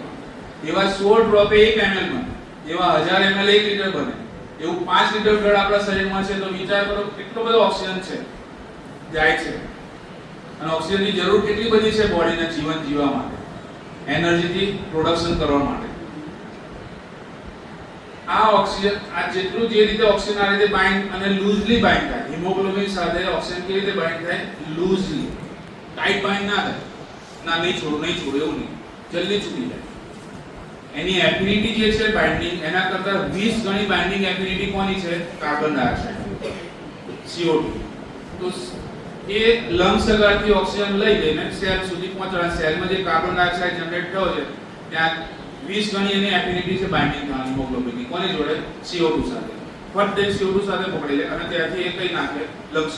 એવા 100 ડ્રોપે 1 ml બને, એવા 1000 ml 1 લિટર બને, એવું 5 લિટર બ્લડ આપણા શરીરમાં છે, તો વિચાર કરો કેટલો બધો ઓક્સિજન છે જાય છે. અને ઓક્સિજનની જરૂર કેટલી બધી છે બોડીને જીવન જીવવા માટે, એનર્જીથી પ્રોડક્શન કરવા માટે. આ ઓક્સિજન આ જેટલું જે રીતે ઓક્સિજન આ રીતે બાઇન્ડ અને લૂઝલી બાઇન્ડ થાય, હિમોગ્લોબિન સાથે ઓક્સિજન કેવી રીતે બાઇન્ડ થાય? લૂઝલી, ટાઈટ બાઇન્ડ ના થાય. ના નહીં છોડો એવું નહીં, જલ્દી છૂટી જાય. એની એફિનિટી જે છે બાઇન્ડિંગ એના કરતા 20 ગણી બાઇન્ડિંગ એફિનિટી કોની છે? Carbon dioxide, CO2. તો એ લંગ્સ આગળથી ઓક્સિજન લઈ જઈને સેલ સુધી પહોંચાડે. સેલમાં જે કાર્બન ડાયોક્સાઇડ જનરેટ થયો છે ત્યાં 20 ગણી એની એફિનિટી છે બાઇન્ડિંગ થવાની હિમોગ્લોબિનની. કોની જોડે? CO2 સાથે. ફટ દે CO2 સાથે પકડી લે અને ત્યાંથી એ કઈ નાખે? લંગ્સ.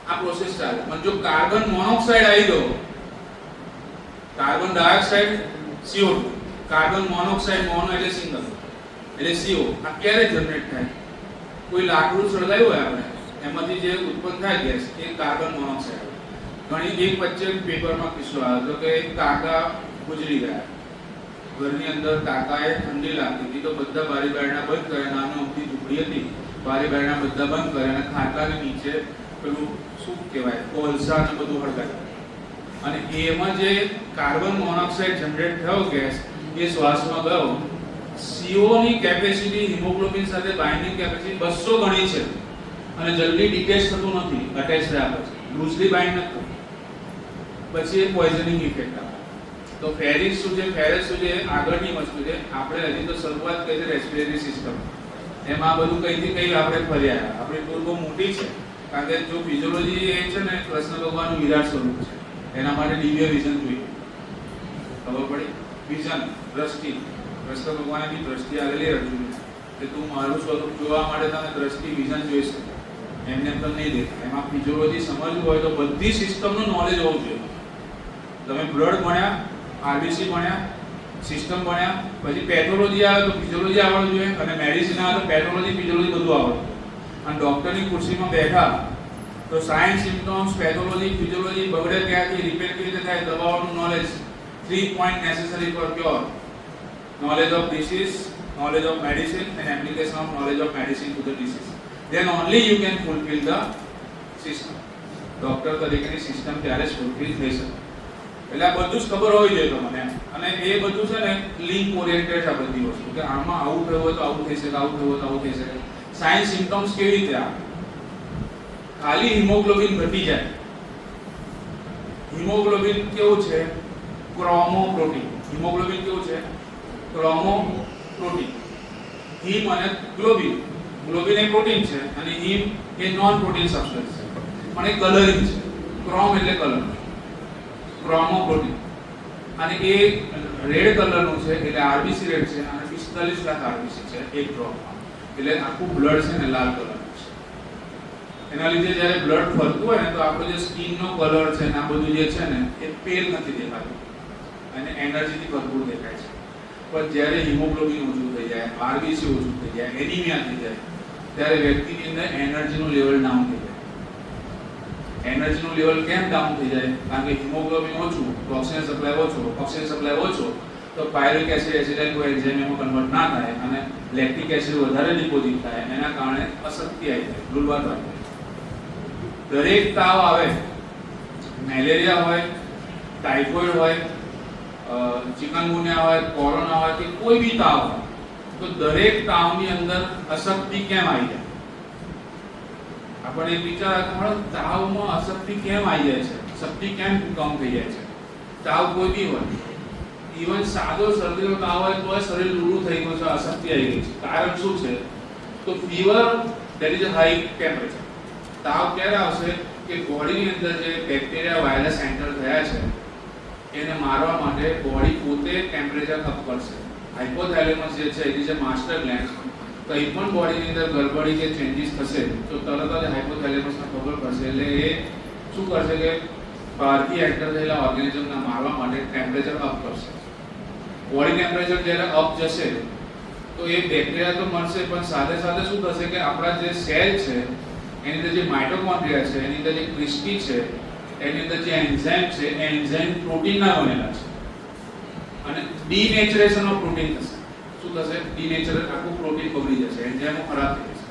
આ પ્રોસેસ ચાલે. પણ જો કાર્બન મોનોક્સાઇડ આવી ગયો, carbon dioxide CO2, carbon monoxide, mono એટલે સિંગલ એટલે CO, આ ક્યારે જનરેટ થાય? કોઈ લાકડું સળગાવ્યું હોય આપણે, એમાંથી જે ઉત્પન્ન થાય ગેસ એ કાર્બન મોનોક્સાઇડ. ઘણી એક વચ્ચે પેપરમાં કિસ્સો આવ્યો હતો કે એક કાકા ગુજરી ગયા. ઘરની અંદર કાકાએ ઠંડી લાગતી હતી તો બધા બારી બારણા બંધ કરે, નાની અમથી ઝૂંપડી હતી, બારી બારણા બધા બંધ કરે અને ખાટલાની નીચે પેલું શું કહેવાય કોલસા ને બધું હળગાવ્યું. અને એમાં જે કાર્બન મોનોક્સાઇડ જનરેટ થયો ગેસ એ શ્વાસમાં ગયો. CO ની કેપેસિટી હિમોગ્લોબિન સાથે બાઇન્ડિંગ કેપેસિટી 200 ગણી છે અને જલ્દી ડિકેશ થતું નથી, અટેચ થયા પછી લૂઝલી બાઇન્ડ નથી થતું. પછી એ પોઈઝનિંગ ઇફેક્ટ આવે. તો ફેરિસ શું છે? ફેરસ શું છે? આગળની વસ્તુ છે. આપણે હજી તો શરૂઆત કરી છે રેસ્પિરેટરી સિસ્ટમ. એમાં આ બધું કઈથી કઈ આપણે ફર્યા. આપણી ટૂર બહુ મોટી છે કારણ કે જો ફિઝિયોલોજી એ છે ને કૃષ્ણ ભગવાનનું વિરાટ સ્વરૂપ છે. એના માટે દિવ્ય વિઝન જોઈએ. ખબર પડી? વિઝન, દ્રષ્ટિ. કૃષ્ણ ભગવાને બી દ્રષ્ટિ આવેલી અર્જુનને કે તું મારું સ્વરૂપ જોવા માટે તને દ્રષ્ટિ વિઝન જોઈ શકે, એમને એમ તો નહીં દેખાય. એમાં ફિઝિયોલોજી સમજવું હોય તો બધી સિસ્ટમનું નોલેજ હોવું જોઈએ. તમે બ્લડ ભણ્યા, આરબીસી ભણ્યા, સિસ્ટમ ભણ્યા, પછી પેથોલોજી આવે તો ફિઝિયોલોજી આવડવું જોઈએ અને મેડિસિન આવે તો પેથોલોજી ફિઝિયોલોજી બધું આવડવું જોઈએ. અને ડોક્ટરની ખુરશીમાં બેઠા તો સાયન્સ, સિમ્પટમ્સ, પેથોલોજી, ફિઝિયોલોજી બગડે ક્યાંથી, રિપેર કેવી રીતે થાય, દવાઓનું knowledge. 3 point necessary four cure: knowledge of disease, knowledge of medicine and application of knowledge of medicine to the disease. Then only you can fulfill the system. Doctor તરીકેની system ત્યારે જ fulfil થઈ શકે. એટલે આ બધું જ ખબર હોવી જોઈએ તમને. અને એ બધું છે ને લિંક ઓરિએન્ટેડ આ બધી વસ્તુ કે આમાં આવું થયું હોય તો આવું થઈ શકે, આવું થયું હોય તો આવું થઈ શકે. સાયન્સ સિમ્પટમ્સ કેવી રીતે આવે? ખાલી હિમોગ્લોબિન ઘટી જાય. હિમોગ્લોબિન કેવું છે? ક્રોમોપ્રોટીન. હિમોગ્લોબિન કેવું છે? ક્રોમોપ્રોટીન. હિમ અને ગ્લોબિન. ગ્લોબિન એ પ્રોટીન છે અને હિમ એ નોન પ્રોટીન સબસ્ટન્સ છે પણ એ કલરિંગ છે. ક્રોમ એટલે કલર, ક્રોમોપ્રોટીન. અને એ રેડ કલરનું છે એટલે આરબીસી રેડ છે અને 45 લાખ આરબીસી છે એક ડ્રોપમાં. એટલે આખું બ્લડ છે ને લાલ કલરનું છે. એના લીધે જ્યારે બ્લડ ફરતું હોય ને તો આપણો જે સ્કિનનો કલર છે ને આ બધું જે છે ને એ પેલ નથી દેખાતું અને એનર્જીથી ભરપૂર દેખાય છે. પણ જ્યારે હિમોગ્લોબિન ઓછું થઈ જાય, આરબીસી ઓછું થઈ જાય, એનિમિયા થઈ જાય ત્યારે વ્યક્તિની અંદર એનર્જીનું લેવલ ડાઉન થઈ જાય. એનર્જીનું લેવલ કેમ ડાઉન થઈ જાય? કારણ કે હિમોગ્લોબિન ઓછું તો ઓક્સિજન સપ્લાય ઓછો, ઓક્સિજન સપ્લાય ઓછો તો પાયરુવિક એસિડ એસિટાઇલ કોએન્ઝાઇમ એમાં કન્વર્ટ ના થાય અને લેક્ટિક એસિડ વધારે ડિપોઝિટ થાય. એના કારણે અશક્તિ આવી જાય, લુલવાટ આવી જાય. દરેક તાવ આવે, મેલેરિયા હોય, ટાઇફોઇડ હોય, ચિકનગુનિયા હોય, કોરોના હોય કે કોઈ બી તાવ હોય તો દરેક તાવની અંદર અશક્તિ કેમ આવી જાય? આપણે એક વિચાર આવે તાવમાં અશક્તિ કેમ આવી જાય છે, શક્તિ કેમ કમ થઈ જાય છે? તાવ કોઈ બી હોય, ઇવન સાદો શરદીનો તાવ હોય તો શરીર લૂલું થઈ ગયું છે, અશક્તિ આવી ગઈ છે. કારણ શું છે? તો fever, that is a high temperature. તાવ ક્યારે આવશે કે બોડીની અંદર જે બેક્ટેરિયા વાયરસ એન્ટર થયા છે એને મારવા માટે બોડી પોતે ટેમ્પરેચર અપ કરશે. હાઇપોથેલેમસ જે છે એ છે માસ્ટર ગ્લેન્ડ. કંઈ પણ બોડીની અંદર ગડબડી કે ચેન્જીસ થશે તો તરત જ હાઇપોથેલેમસને ખબર પડશે. એટલે એ શું કરશે કે બહારથી એન્ટર થયેલા ઓર્ગેનિઝમને મારવા માટે ટેમ્પરેચર અપ કરશે. બોડી ટેમ્પરેચર જ્યારે અપ જશે તો એ બેક્ટેરિયા તો મરશે પણ સાથે સાથે શું થશે કે આપણા જે સેલ છે એની અંદર જે માઇટોકોન્ડ્રિયા છે, એની અંદર જે ક્રિસ્ટી છે, એની અંદર જે એન્ઝાઇમ છે એ એન્ઝાઇમ પ્રોટીનના બનેલા છે અને ડીનેચરેશન ઓફ પ્રોટીન થશે. શું થશે? ડીનેચર, આખું પ્રોટીન બગડી જશે, એન્ઝાઇમો ખરાબ થઈ જશે.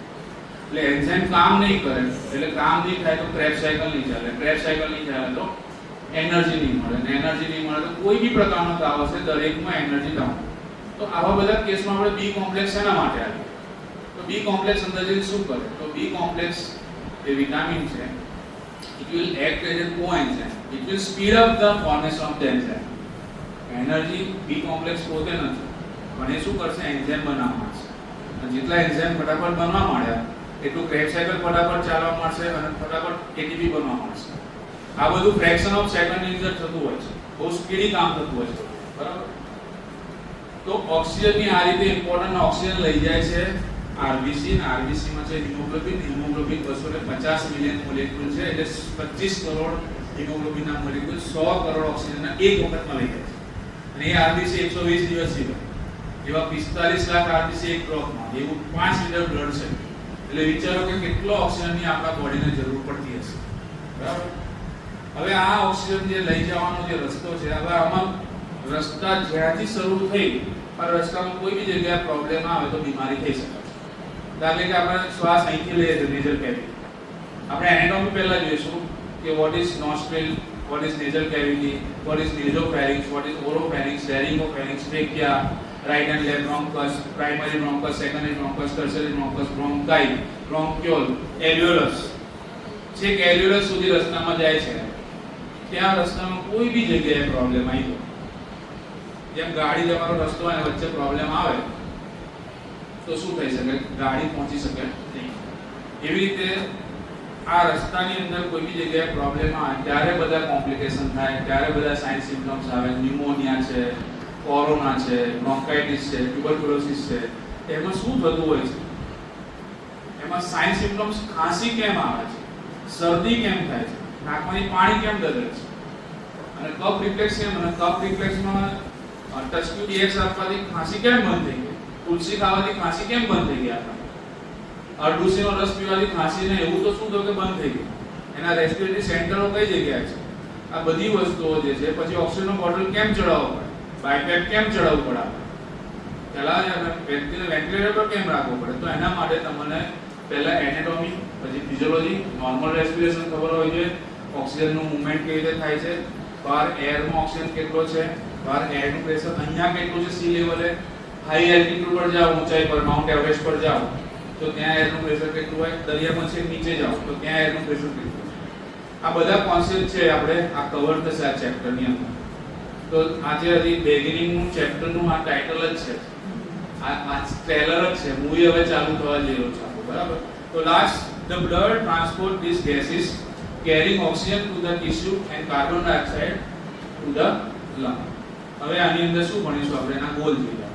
એટલે એન્ઝાઇમ કામ નહીં કરે, એટલે કામ નહીં થાય તો ક્રેબ સાયકલ નહીં ચાલે, ક્રેબ સાયકલ નહીં ચાલે તો એનર્જી નહીં મળે, અને એનર્જી નહીં મળે તો કોઈ બી પ્રકારનો તાવ હશે દરેકમાં એનર્જી ડાઉન. તો આવા બધા કેસમાં આપણે બી કોમ્પ્લેક્સ શેના માટે આપીએ? તો બી કોમ્પ્લેક્સ અંદર જઈને શું કરે? તો બી કોમ્પ્લેક્સ એ વિટામિન છે, it will act as a coenzyme, it will speed up the formation of the enzyme. Energy B complex પોતે નથી, પણ એ શું કરશે? એન્ઝાઇમ બનાવવા માંડશે. અને જેટલા એન્ઝાઇમ ફટાફટ બનવા માંડ્યા એટલું ક્રેબ્સ સાયકલ ફટાફટ ચાલવા માંડશે અને ફટાફટ એટીપી બનવા માંડશે. આ બધું ફ્રેક્શન ઓફ સેકન્ડની અંદર થતું હોય છે, બહુ સ્પીડી કામ થતું હોય છે, બરાબર? તો ઓક્સિજનની આ રીતે ઇમ્પોર્ટન્ટ ઓક્સિજન લઈ જાય છે આરબીસી, અને આરબીસી માં છે હિમોગ્લોબિન. હિમોગ્લોબિન 250 મિલિયન મોલેક્યુલ છે, એટલે 25 કરોડ હિમોગ્લોબિનના મોલેક્યુલ 100 કરોડ ઓક્સિજનના એક વખતમાં લઈ જાય છે. અને એ આરબીસી 120 દિવસ જીવે. એવા 45 લાખ આરબીસી એક ડ્રોપમાં, એવું 5 લિટર બ્લડ છે. એટલે વિચારો કે કેટલો ઓક્સિજનની આપણા બોડીને જરૂર પડતી હશે, બરાબર? હવે આ ઓક્સિજન જે લઈ જવાનો જે રસ્તો છે, હવે આમાં રસ્તા જ્યાંથી શરૂ થઈ આ રસ્તામાં કોઈ બી જગ્યાએ પ્રોબ્લેમ આવે તો બીમારી થઈ શકે છે. દાખલા કે આપણે શ્વાસ અહીંથી લઈએ છીએ નેઝલ કેવિટી, આપણે એનાટોમી પહેલા જોઈશું કે what is nostril, what is nasal cavity, what is nasopharynx, what is oropharynx, laryngopharynx, trachea, right and left bronchus, primary bronchus, secondary bronchus, tertiary bronchus, bronchi, bronchiole, alveolus. છેક alveolus સુધી રસ્તામાં જાય છે. ત્યાં રસ્તામાં કોઈ બી જગ્યાએ પ્રોબ્લેમ આવી ગયો, જેમ ગાડી તમારો રસ્તો હોય વચ્ચે પ્રોબ્લેમ આવે તો શું થઈ શકે? ગાડી પહોંચી શકે નહીં. એવી રીતે આ રસ્તાની અંદર કોઈ બી જગ્યાએ પ્રોબ્લેમ આવે ત્યારે બધા કોમ્પ્લિકેશન થાય, ત્યારે બધા સાઇન સિમ્પટમ્સ આવે. ન્યુમોનિયા છે, કોરોના છે, બ્રોન્કાઇટિસ છે, ટ્યુબરક્યુલોસિસ છે. એમાં શું થતું હોય છે? એમાં સાઇન સિમ્પટમ્સ ખાંસી કેમ આવે છે, શરદી કેમ થાય છે, નાકમાંથી પાણી કેમ દરે છે, અને કફ રિફ્લેક્સ કેમ? અને કફ રિફ્લેક્સમાં ટચક્યુ ડીએક્સ આપવાથી ખાંસી કેમ બંધ થઈ ગઈ? તુલસી ખાવાથી ખાંસી કેમ બંધ થઈ ગઈ? અરડુસીનો રસ પીવાથી ખાંસી ને એવું તો શું થયું કે બંધ થઈ ગયું? એના રેસ્પિરેટરી સેન્ટરો કઈ જગ્યાએ છે? આ બધી વસ્તુઓ જે છે. પછી ઓક્સિજનનો બોટલ કેમ ચડાવવો પડે? બાયપેપ કેમ ચડાવવું પડે? પહેલા વ્યક્તિને વેન્ટિલેટર પર કેમ રાખવું પડે? તો એના માટે તમને પહેલા એનાટોમી, પછી ફિઝિયોલોજી, નોર્મલ રેસ્પિરેશન ખબર હોય છે, ઓક્સિજનનું મૂવમેન્ટ કેવી રીતે થાય છે, બહાર એરમાં ઓક્સિજન કેટલો છે, બહાર એરનું પ્રેશર અહીંયા કેટલું છે સી લેવલે, હાઈ એલ્ટિટ્યુડ પર જાઓ, ઊંચાઈ પર, માઉન્ટ એવરેસ્ટ પર જાઓ તો ત્યાં એરનું પ્રેશર કેટલું હોય, દરિયામાં છે નીચે જાઓ તો ત્યાં એરનું પ્રેશર કેટલું હોય. આ બધા કોન્સેપ્ટ છે આપણે આ કવર થશે આ ચેપ્ટરની અંદર. તો આજે હજી બિગિનિંગનું ચેપ્ટરનું આ ટાઇટલ જ છે, આ ટ્રેલર જ છે, મૂવી હવે ચાલુ થવા જઈ રહ્યું છે આપણું, બરાબર? તો last, the blood transport these gases carrying oxygen to the tissue and carbon dioxide to the lung. હવે આની અંદર શું ભણીશું આપણે? એના ગોલ જોઈએ.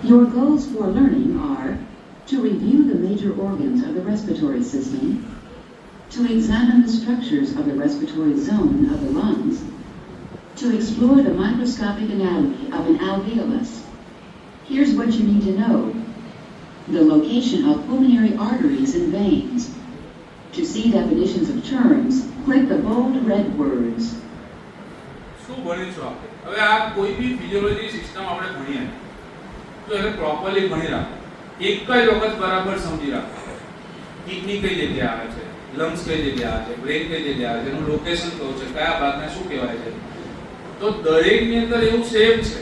Your goals for learning are to review the major organs of the respiratory system, to examine the structures of the respiratory zone of the lungs, to explore the microscopic anatomy of an alveolus. Here's what you need to know: the location of pulmonary arteries and veins. To see definitions of terms, click the bold red words. શું ભણીશું આપણે? હવે આ કોઈ બી physiology system આપણે ભણીએ તો એને properly ભણી રાખો, એક જ વખત બરાબર સમજી રાખો. કિડની કઈ જગ્યાએ આવે છે, લંગ્સ કઈ જગ્યાએ આવે છે, બ્રેન કઈ જગ્યાએ આવે છે, એનું લોકેશન કયું છે, કયા ભાગને શું કહેવાય છે. તો દરેકની અંદર એવું સેમ છે.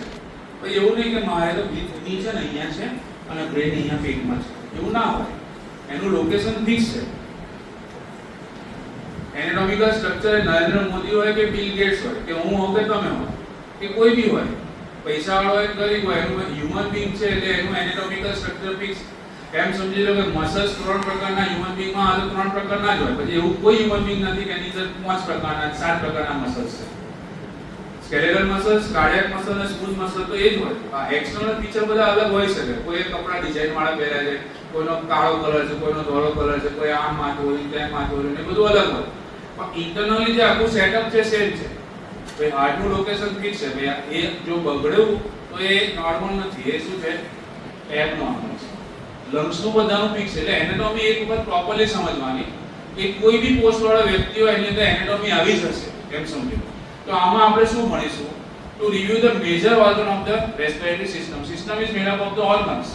પણ એવું નહીં કે મારે તો કિડની છે ને અહીંયા છે અને બ્રેન અહીંયા પેટમાં છે, એવું ના હોય. એનું લોકેશન ફિક્સ છે. એનાટોમિકલ સ્ટ્રક્ચર નરેન્દ્ર મોદી હોય કે બિલ ગેટ્સ હોય કે હું હોઉં કે તમે હો કે કોઈ બી હોય, પૈસાવાળો હોય ગરીબ હોય, એનું હ્યુમન બીંગ છે એટલે એનું એનાટોમિકલ સ્ટ્રક્ચર ફિક્સ. એમ સમજી લો કે મસલ્સ 3 પ્રકારના હ્યુમન બીંગમાં આ 3 પ્રકારના જ હોય. પછી એવું કોઈ હ્યુમન બીંગ નથી કે એની અંદર 5 પ્રકારના 7 પ્રકારના મસલ્સ છે. સ્કેલેટલ મસલ્સ, કાર્ડિયાક મસલ અને સ્મૂથ મસલ તો એ જ હોય. આ એક્સટર્નલ ફીચર બધા અલગ હોઈ શકે. કોઈ કપડા ડિઝાઇન વાળા પહેર્યા છે, કોઈનો કાળો કલર છે, કોઈનો ધોળો કલર છે, કોઈ આમ માથું હોય, તેમ માથું હોય, ને બધું અલગ હોય. પણ ઇન્ટરનલી જે આખું સેટઅપ છે સેમ છે. ભાઈ હાર્ટનું લોકેશન ફિક્સ છે. ભાઈ એ જો બગડ્યું તો એ નોર્મલ નથી, એ શું છે? એબનોર્મલ છે. લંગ્સનું બધાનું ફિક્સ છે. એટલે એનાટોમી એક વખત પ્રોપરલી સમજવાની કે કોઈ બી પોસ્ટ વાળો વ્યક્તિ હોય એની અંદર એનાટોમી આવી જશે એમ સમજો. તો આમાં આપણે શું ભણીશું? To review the major organ of the respiratory system. System is made up of the organs.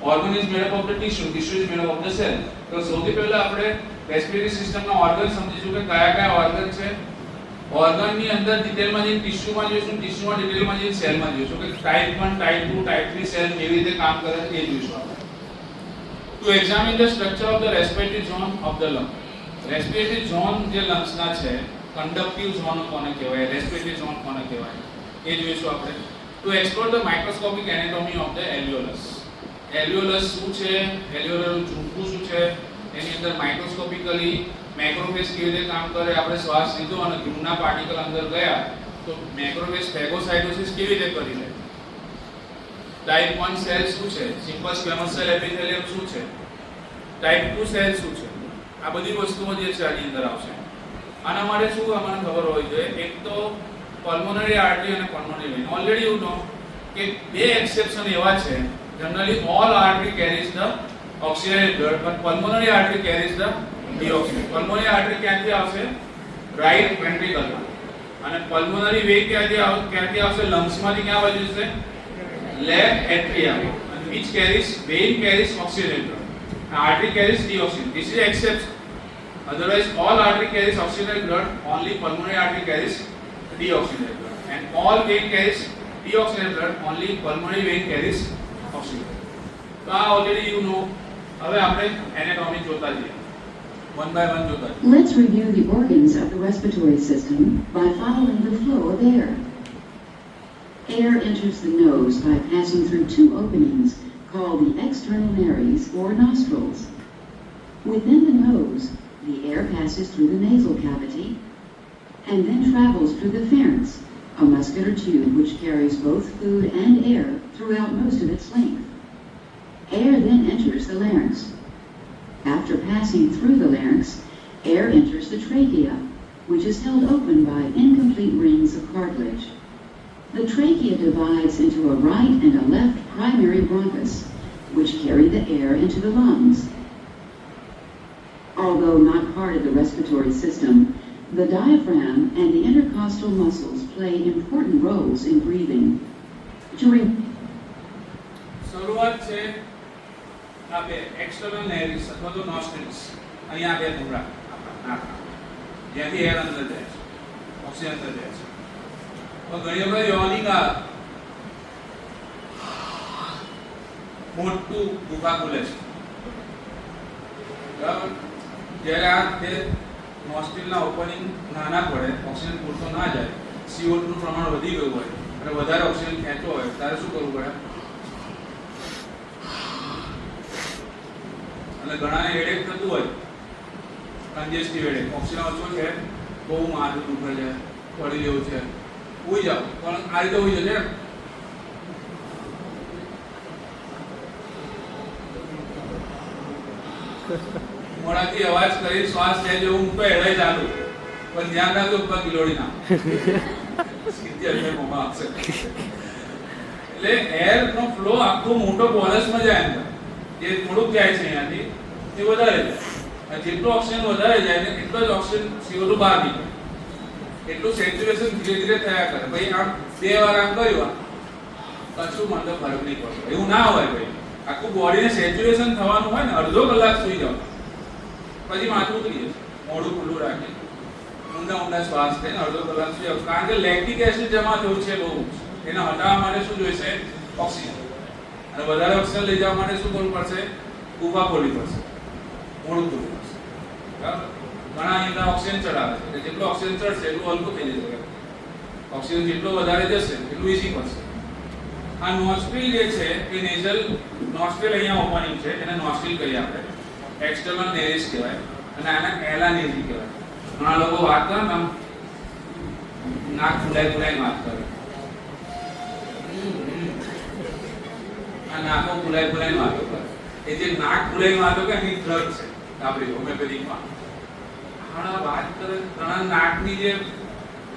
Organ is made up of the tissue. Tissue is made up of the cell. તો સૌથી પહેલા આપણે રેસ્પિરેટરી સિસ્ટમના organ સમજીશું કે કયા કયા organ છે, ઓર્ગનની અંદર ડિટેલમાં જઈને ટિશ્યુમાં જોઈશું, ટિશ્યુમાં ડિટેલમાં જઈને સેલમાં જોઈશું કે ટાઈપ 1, ટાઈપ 2, ટાઈપ 3 સેલ કેવી રીતે કામ કરે છે એ જોઈશું આપણે. To examine the structure of the respiratory zone of the lung. Respiratory zone જે લંગ્સના છે, conductive zone કોને કહેવાય, respiratory zone કોને કહેવાય એ જોઈશું આપણે. To explore the microscopic anatomy of the alveolus. Alveolus શું છે, alveolar ઝૂંપડું શું છે, એની અંદર માઇક્રોસ્કોપિકલી મેક્રોફેજ કેવી રીતે કામ કરે, આપણે શ્વાસ લીધો અને ધૂળના પાર્ટિકલ અંદર ગયા તો મેક્રોફેજ ફેગોસાઇટોસિસ કેવી રીતે કરી લે. ટાઈપ 1 સેલ શું છે, સિમ્પલ સ્ક્વેમસ સેલ એપિથેલિયમ શું છે, ટાઈપ 2 સેલ શું છે, આ બધી વસ્તુઓ જે છે આની અંદર આવશે. આના માટે શું આપણને ખબર હોવી જોઈએ, એક તો પલ્મોનરી આર્ટરી અને pulmonary vein. Already you know કે બે એક્સેપ્શન એવા છે, generally all artery carries the oxygenated blood but pulmonary artery carries the deoxygenated. pulmonary artery ક્યાંથી આવશે, રાઈટ વેન્ટ્રિકલમાં, અને pulmonary vein ક્યાંથી આવશે, લંગ્સમાંથી ક્યાં બાજુ જશે, left એટ્રિયમ, and which carries vein carries oxygenated blood, artery carries deoxygenated. This is exception, otherwise all artery carries oxygenated blood, only pulmonary artery carries deoxygenated blood, and all vein carries deoxygenated blood, only pulmonary vein carries oxygenated. તો આ already you નો. હવે આપણે anatomy જોતા જઈએ, one by one જોતા જઈએ. Let's review the organs of the respiratory system by following the flow of air. Air enters the nose by passing through two openings called the external nares or nostrils. Within the nose, the air passes through the nasal cavity and then travels through the pharynx, a muscular tube which carries both food and air throughout most of its length. Air then enters the larynx. After passing through the larynx, air enters the trachea, which is held open by incomplete rings of cartilage. The trachea divides into a right and a left primary bronchus, which carry the air into the lungs. Although not part of the respiratory system, the diaphragm and the intercostal muscles play important roles in breathing. શરૂઆત છે આ બે external નેરિસ અથવા તો નોસ્ટ્રિલ્સ. અહીંયા બે ભૂરા આપણા નાકના, જ્યાંથી એર અંદર જાય છે, ઓક્સિજન અંદર જાય છે. તો ઘણી વખત યોનિંગ આવે, મોટું ગુફા ખુલે છે, બરાબર. જ્યારે આ તે નોસ્ટ્રિલના ઓપનિંગ નાના પડે, ઓક્સિજન પૂરતો ના જાય, CO2 નું પ્રમાણ વધી ગયું હોય અને વધારે ઓક્સિજન ખેંચવો હોય ત્યારે શું કરવું પડે, અને ઘણાને હેડેક થતું હોય, કન્જેસ્ટિવ હેડેક, ઓક્સિજન ઓછો છે, બહુ માથું દુખે છે, પડી જેવું છે, ઉઈ જાવ, પણ આ રીતે ઉઈ જશે. મોડાથી અવાજ કરી શ્વાસ લે જેવું હું તો હેડાઈ ચાલુ, પણ ધ્યાન રાખજો ઉપર કિલોડી ના સીધી અંદર મોમાં આવશે. એટલે એર નો ફ્લો આખો મોટો બોલસમાં જાય અંદર, જે થોડુંક જાય છે અહીંયાથી એ વધારે જાય, અને જેટલો ઓક્સિજન વધારે જાય ને એટલો જ ઓક્સિજન CO2 બહાર નીકળે, એટલું સેચ્યુરેશન ધીરે ધીરે થયા કરે. ભાઈ આમ બે વાર આમ કર્યું, કશું મને ફરક નહીં પડતો, એવું ના હોય. ભાઈ આખું બોડીને સેચ્યુરેશન થવાનું હોય ને, અડધો કલાક સુઈ જાવ પછી માથું ઉતરી જશે, મોઢું ખુલ્લું રાખી ઊંડા ઊંડા શ્વાસ લઈને અડધો કલાક સુઈ જાવ. કારણ કે લેક્ટિક એસિડ જમા થયું છે બહુ, એને હટાવવા માટે શું જોઈશે, ઓક્સિજન. અને વધારે ઓક્સિજન લઈ જવા માટે શું કરવું પડશે, ગુફા ખોલવી પડશે, મોઢું ખોલવું પડશે, બરાબર. ઘણા અંદર ઓક્સિજન ચડાવે છે, જેટલો ઓક્સિજન ચડશે એટલું હલકું થઈ જશે, ઓક્સિજન જેટલો વધારે જશે એટલું ઈઝી પડશે. આ નોસ્ટ્રિલ જે છે એ નેઝલ નોસ્ટ્રિલ અહીંયા ઓપનિંગ છે, એને નોસ્ટ્રિલ કહીએ આપણે, એક્સટર્નલ નેરિસ કહેવાય, અને આને એલા નેઝી કહેવાય. ઘણા લોકો વાત કરે ને નાક ફૂલાઈ ફૂલાઈ વાત કરે, આ નાકો ફૂલાઈ ફૂલાઈ વાતો કરે, એ જે નાક ફૂલાઈ વાતો કે એની ડ્રગ છે આપણી હોમિયોપેથિકમાં. ઘણા વાત કરે, ઘણા નાકની જે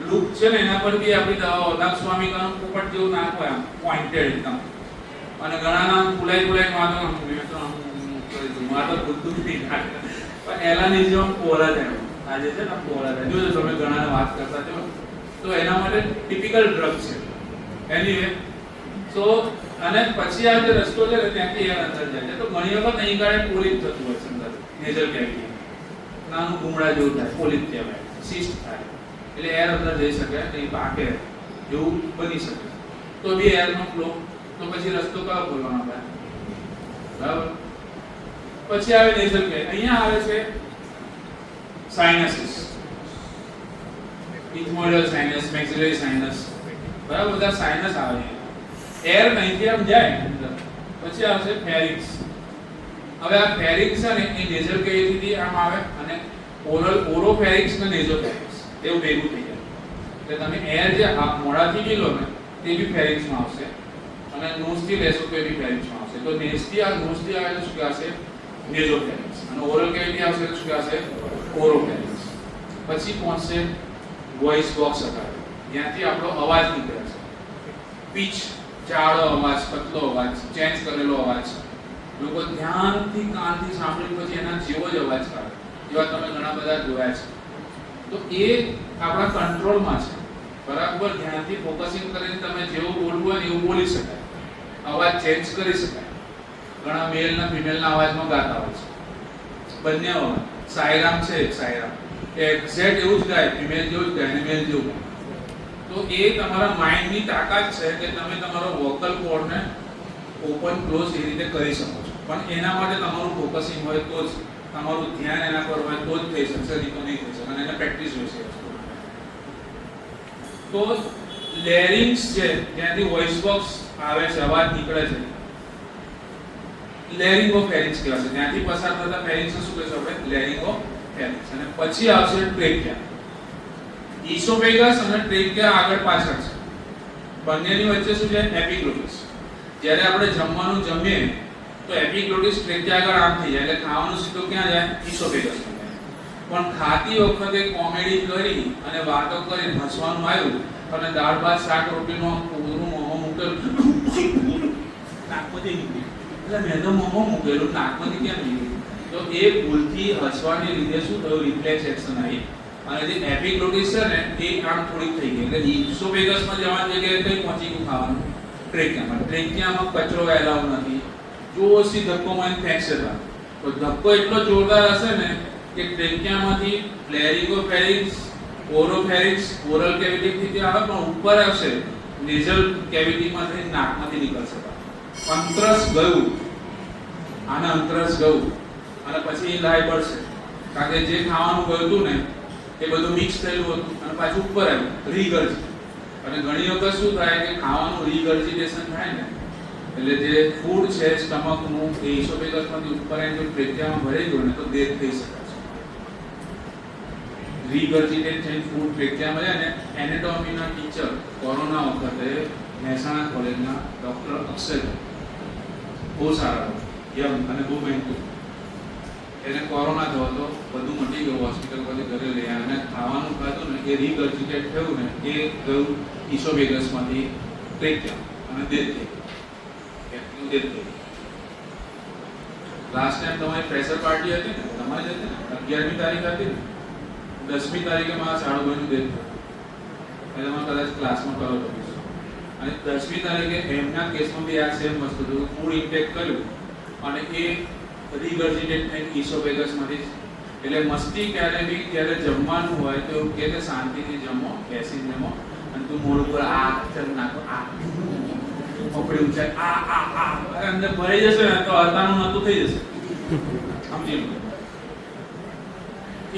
લૂપ છે ને એના પર બી આપણી દવાઓ, સ્વામી કાનું પોપટ જેવું નાક હોય આમ પોઇન્ટેડ એકદમ, અને ઘણા નામ ફૂલાઈ ફૂલાઈ વાતો માતો બધું નહીં નાખે, પણ એલાની જેમ પોરા થાય, આ જે છે ને પોરા થાય. જોજો તમે ઘણાને વાત કરતા છો તો એના માટે ટિપિકલ ડ્રગ છે. એનીવે સો અને પછી આ જે રસ્તો છે ને ત્યાંથી એર અંદર જાય છે, તો ઘણી વખત અહીં કારણે પોલિપ થતું હોય છે અંદર નેઝલ કેવિટી, નાનું ગુમડા જેવું થાય, પોલિપ કહેવાય, સિસ્ટ થાય. એટલે એર અંદર જઈ શકે એ પાકે એવું બની શકે. તો બી એરનો ફ્લો, તો પછી રસ્તો કયો ખોલવાનો આપણે? બરાબર. પછી આવે નેઝલ કેવિટી. અહીંયા આવે છે સાઇનસીસ, ઇથમોઇડલ સાઇનસ, મેક્સિલરી સાઇનસ, બરાબર, બધા સાઇનસ આવે. એર અહીંથી આમ જાય અંદર, પછી આવશે ફેરિક્સ. હવે આ ફેરિક્સ છે ને એ નેઝલ કેવિટી થી આમ આવે અને ઓરોફેરિક્સ ને નેઝોફેરિક્સ એવું ભેગું થઈ જાય. એટલે તમે એર જે મોઢાથી બી લો ને તે બી ફેરિક્સ માં આવશે અને નોઝ થી લેશો તો એ બી ફેરિક્સ માં આવશે. તો નોઝ થી આવે તો શું કહેશે? નેઝોફેરિક્સ. અને ઓરલ કેવિટી આવશે તો શું કહેશે? ઓરોફેરિક્સ. પછી પહોંચશે વોઇસ બોક્સ અગાડ, જ્યાંથી આપણો અવાજ નીકળે છે. પીચ, જાડો અવાજ, પતલો અવાજ, ચેન્જ કરેલો અવાજ, લોકો ધ્યાનથી કાનથી સાંભળી પછી એના જેવો જ અવાજ કાઢે. એવા તમે ઘણા બધા જોયા છે. તો એ આપણા કંટ્રોલમાં છે. બરાબર ધ્યાનથી ફોકસિંગ કરીને તમે જેવું બોલવું હોય ને એવું બોલી શકાય. અવાજ ચેન્જ કરી શકાય. ઘણા મેલ ના ફિમેલ ના અવાજમાં ગાતા હોય છે. બંને અવાજ. સાયરામ છે, સાયરામ એક્ઝેક્ટ એવું જ ગાય, ફિમેલ જેવું જ ગાય અને મેલ જેવું ગાય. તો એ તમારા માઇન્ડની તાકાત છે કે તમે તમારો વોકલ કોર્ડને ઓપન ક્લોઝ એ રીતે કરી શકો છો. પણ એના માટે તમારું ફોકસિંગ હોય તો જ, તમારું ધ્યાન એના પર હોય તો જ થઈ શકશે, નહીં તો નહીં થઈ શકે. અને એને પ્રેક્ટિસ જોઈશે. તો લેરિંગ્સ છે, જ્યાંથી વોઇસ બોક્સ આવે છે, અવાજ નીકળે છે, લેરિંગોફેરિક્સ કહેવાય છે. ત્યાંથી પસાર થતા ફેરિક્સને શું કહેશું આપણે? લેરિંગોફેરિક્સ. અને પછી આવશે ટ્રેકિયા. ઇસોફેગસ અને ટ્રેકિયા આગળ પાછળ છે. બંનેની વચ્ચે શું છે? એપિગ્લોટિસ. જ્યારે આપણે જમવાનું જમીએ તો એપિગ્લોટિસ ટ્રેકિયા આગળ આમ થઈ જાય એટલે ખાવાનું સીધું ક્યાં જાય? ઇસોફેગસમાં જાય. પણ ખાતી વખતે કોમેડી કરી અને વાતો કરી હસવાનું આવ્યું અને દાળ ભાત શાક રોટલીનો પૂરું મોંમાં મૂકેલું નાકમાંથી નીકળ્યું. એટલે મેં તો મોંમાં મૂકેલું નાકમાંથી કેમ નીકળ્યું? તો એ ભૂલથી હસવાને લીધે શું થયું? રિફ્લેક્સ એક્શન આવી અને જે એપિગ્લોટિસ છે ને એ આમ થોડીક થઈ ગઈ. એટલે ઇસોફેગસમાં જવાની જગ્યાએ કઈ પહોંચી ગયું ખાવાનું? ટ્રેકિયામાં. ટ્રેકિયામાં કચરો એલાવ નથી. જોશી ધક્કો મારીને ફેંકશે. તો ધક્કો એટલો જોરદાર હશે ને કે ટ્રેકિયામાંથી લેરિંગોફેરિક્સ, ઓરોફેરિક્સ, ઓરલ કેવિટીથી આવે પણ ઉપર આવશે નેઝલ કેવિટીમાંથી, નાકમાંથી નીકળશે. અંતરસ ગયું, આને અંતરસ ગયું અને પછી એ લાઈ પડશે. કારણ કે જે ખાવાનું ગયું હતું ને એ બધું મિક્સ થયેલું હતું અને પાછું ઉપર આવ્યું રીગર્જ. અને ઘણી વખત શું થાય કે ખાવાનું રીગર્જિટેશન થાય ને એટલે જે ફૂડ છે સ્ટમકનું એ ઇસોફેગસમાંથી ઉપર આવીને જો ટ્રેકિયામાં ભરાઈ ગયું ને તો ડેથ થઈ શકે છે. રીગર્જિટેટ થઈને ફૂડ ટ્રેકિયામાં જાય ને. એનેટોમીના ટીચર કોરોના વખતે મહેસાણા કોલેજના ડોક્ટર અક્ષય, બહુ સારા, યંગ અને બહુ મહેનતુ. એને કોરોના થયો હતો, બધું મટી ગયું, હોસ્પિટલ પછી ઘરે લઈ આવ્યા અને ખાવાનું ખાધું ને એ રીગર્જિટેટ થયું ને એ ગયું ઇસોફેગસમાંથી ટ્રેકિયા અને ડેથ થઈ. લાસ્ટ ટાઈમ તમારી ફ્રેશર પાર્ટી હતી ને, તમારી હતી ને, 11મી તારીખ હતી ને, 10મી તારીખે મારા સાળુભાઈનું ડેથ થયું. એટલે તમે કદાચ ક્લાસમાં કરો છો. અને 10મી તારીખે એમના કેસમાં બી આ સેમ વસ્તુ હતું. ફૂડ ઇન્ટેક કર્યું અને એ રીગર્જિટેટ થઈને ઇસોફેગસમાંથી. એટલે મસ્તી ક્યારે બી જ્યારે જમવાનું હોય તો એવું કહે કે શાંતિથી જમો, બેસીને જમો અને તું મોઢ ઉપર આ ચલ નાખો, આ ઓપડી ઊંચાઈ, આ અંદર ભરાઈ જશે ને તો હતાનું નતું થઈ જશે. સમજી લો.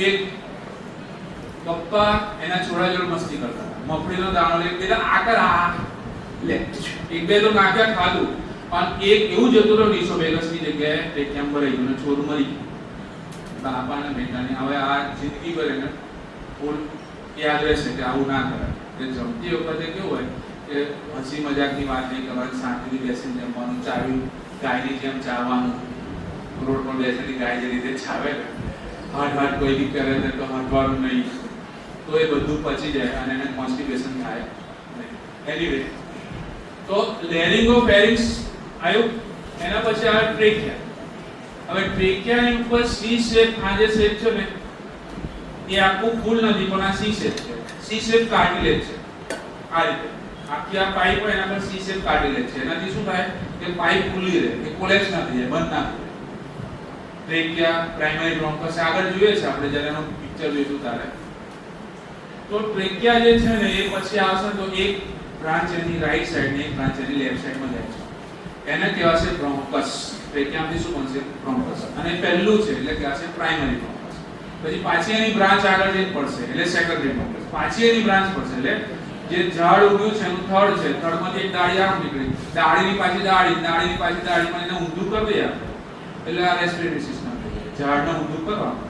એક પપ્પા એના છોરા જોડે મસ્તી કરતા હતા. મફળીનો દાણો લઈ પેલા આ કર, આ લે, એક બે તો નાખ્યા, ખાધું. પણ એક એવું જતું રહ્યું ઇસોફેગસની જગ્યાએ ટ્રેકિયામ ભરાઈ ગયું અને છોરું મરી ગયું. બાપાને બેટાને હવે આ જિંદગી ભર એને યાદ રહેશે કે આવું ના કરાય. જમતી વખતે કેવું હોય કે હસી મજાકની વાત નહીં કરવાની, શાંતિથી બેસીને જમવાનું, ચાવ્યું ગાયની જેમ ચાવવાનું. રોડ પર બેસીને ગાય જે રીતે ચાવે ને, હાથ કોઈ બી કરે ને તો હાથવાનું નહીં. તો એ બધું પચી જાય અને એને કોન્સ્ટિપેશન થાય નહીં. એનીવે, તો લેરિંગોફેરિક્સ આવ્યું. એના પછી આવે ટ્રેકિયા. હવે ટ્રેકિયાની ઉપર સી શેપ, આ જે શેપ છે ને એ આખું ફૂલ નથી પણ આ સી શેપ છે. સી શેપ કાર્ટિલેજ છે. આ રીતે આખી આ પાઇપ હોય એના પર સી શેપ કાર્ટિલેજ છે. એનાથી શું થાય કે પાઇપ ખુલ્લી રહે, એ કોલેપ્સ ના થઈ જાય, બંધ ના થાય. ટ્રેકિયા, પ્રાઇમરી બ્રોન્કસ આગળ જોઈએ છે આપણે જ્યારે એનો પિક્ચર જોઈશું ત્યારે. તો ટ્રેકિયા જે છે ને એ પછી આવશે તો એક બ્રાન્ચ એની રાઈટ સાઈડ ને એક બ્રાન્ચ એની લેફ્ટ સાઈડમાં જાય છે. એને કહેવાશે બ્રોન્કસ. ટ્રેકિયામાંથી શું બનશે? બ્રોન્કસ. અને પહેલું છે એટલે કહેવાશે પ્રાઇમરી બ્રોન્કસ. પછી પાછી એની બ્રાન્ચ આગળ જઈને પડશે એટલે સેકન્ડરી બ્રોન્કસ. પાછી એની બ્રાન્ચ પડશે એટલે જે ઝાડ ઉગ્યું છે એનું થડ છે, થડમાંથી એક ડાળી આમ નીકળી, ડાળીની પાછી ડાળીની પાછી ડાળીમાં એને ઊંધું કરી દે એટલે આ રેસ્પિરેટરી સિસ્ટમ થઈ જાય. ઝાડને ઊંધું કરવાનું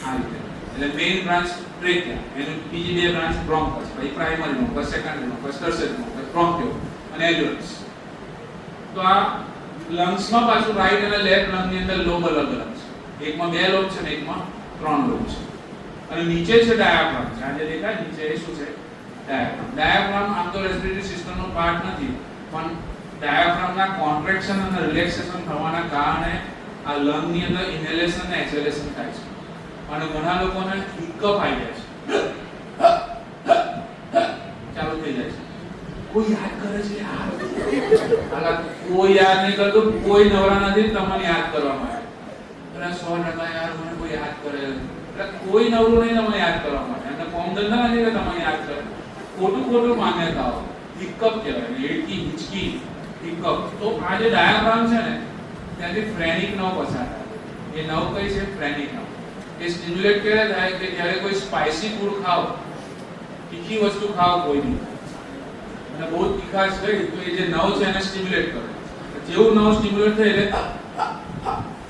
આ રીતે. એટલે મેઇન બ્રાન્ચ ટ્રેકિયા, એની બીજી બે બ્રાન્ચ બ્રોન્કસ, પછી પ્રાઇમરી બ્રોન્કસ, સેકન્ડરી બ્રોન્કસ, ટર્શિયરી બ્રોન્કસ, બ્રોન્કિયો અને એલ્વિયોલસ. તો આ લંગ્સમાં પાછું રાઈટ અને લેફ્ટ લંગની અંદર લોબ અલગ અલગ છે. એકમાં બે લોબ છે ને એકમાં ત્રણ લોબ છે. અને નીચે છે ડાયાફ્રામ. આ જે દેખાય નીચે એ શું છે? ડાયાફ્રામ. ડાયાફ્રામ આમ તો રેસ્પિરેટરી સિસ્ટમનો પાર્ટ નથી, પણ ડાયાફ્રામના કોન્ટ્રેક્શન અને રિલેક્સેશન થવાના કારણે આ લંગની અંદર ઇન્હેલેશન અને એક્સહેલેશન થાય છે. અને ઘણા લોકોને હિકઅપ આવી જાય છે, ચાલુ થઈ જાય છે. કોઈ યાદ કરે છે યાર? હાલા કોઈ યાદ નહીં કરતું, કોઈ નવરા નથી તમને યાદ કરવા માટે. એટલે 100% યાર મને કોઈ યાદ કરે, એટલે કોઈ નવરું નહીં તમને યાદ કરવા માટે. એમને કોમ ધંધા નથી કે તમને યાદ કરે. ખોટું માન્યતાઓ. હિકઅપ કહેવાય, એડકી હિચકી હિકઅપ. તો આ જે ડાયાફ્રામ છે ને ત્યાંથી ફ્રેનિક નવ પસાર થાય. એ નવ કઈ છે? ફ્રેનિક નવ. એ સ્ટિમ્યુલેટ ક્યારે થાય કે જ્યારે કોઈ સ્પાઇસી ફૂડ ખાઓ, તીખી વસ્તુ ખાઓ કોઈની, અને બહુ તીખાશ ગઈ તો એ જે નવ છે એને સ્ટિમ્યુલેટ કરે. જેવું નવ સ્ટિમ્યુલેટ થાય એટલે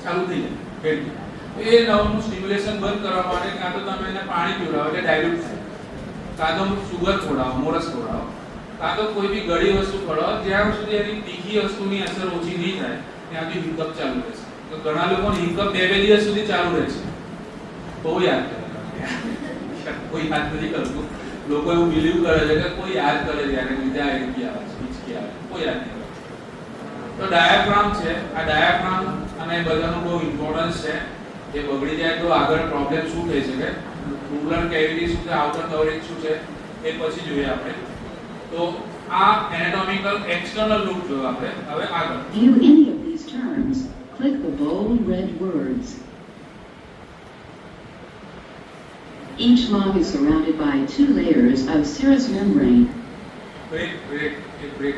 ચાલુ થઈ જાય. તો એ નવનું સ્ટિમ્યુલેશન બંધ કરવા માટે કાં તો તમે એને પાણી પીવડાવો એટલે ડાયલ્યુટ થાય, કાં તો સુગર ખવડાવો, મોરસ ખવડાવો, કાં તો કોઈ બી ગળી વસ્તુ ખવડાવો. જ્યાં સુધી એની તીખી વસ્તુની અસર ઓછી નહીં થાય ત્યાં સુધી હિકઅપ ચાલુ રહેશે. તો ઘણા લોકોને હિકઅપ 2 દિવસ સુધી ચાલુ રહે છે. બહુ યાદ કરે, કોઈ યાદ નથી કરતું. લોકો એવું બિલીવ કરે છે કે કોઈ યાદ કરે જ્યારે બીજા એડકી આવે છે, હિચકી આવે, કોઈ યાદ નહીં કરે. તો ડાયાફ્રામ છે, આ ડાયાફ્રામ અને બધાનું બહુ ઇમ્પોર્ટન્સ છે. એ બગડી જાય તો આગળ પ્રોબ્લેમ શું થઈ શકે, પ્લુરલ કેવિટી શું છે, આઉટર કવરેજ શું છે એ પછી જોઈએ આપણે. તો આ એનાટોમિકલ એક્સટર્નલ લુક જોયો આપણે. હવે આગળ View any of these terms, click the bold red words. Each lung is surrounded by 2 layers of serous membrane. break.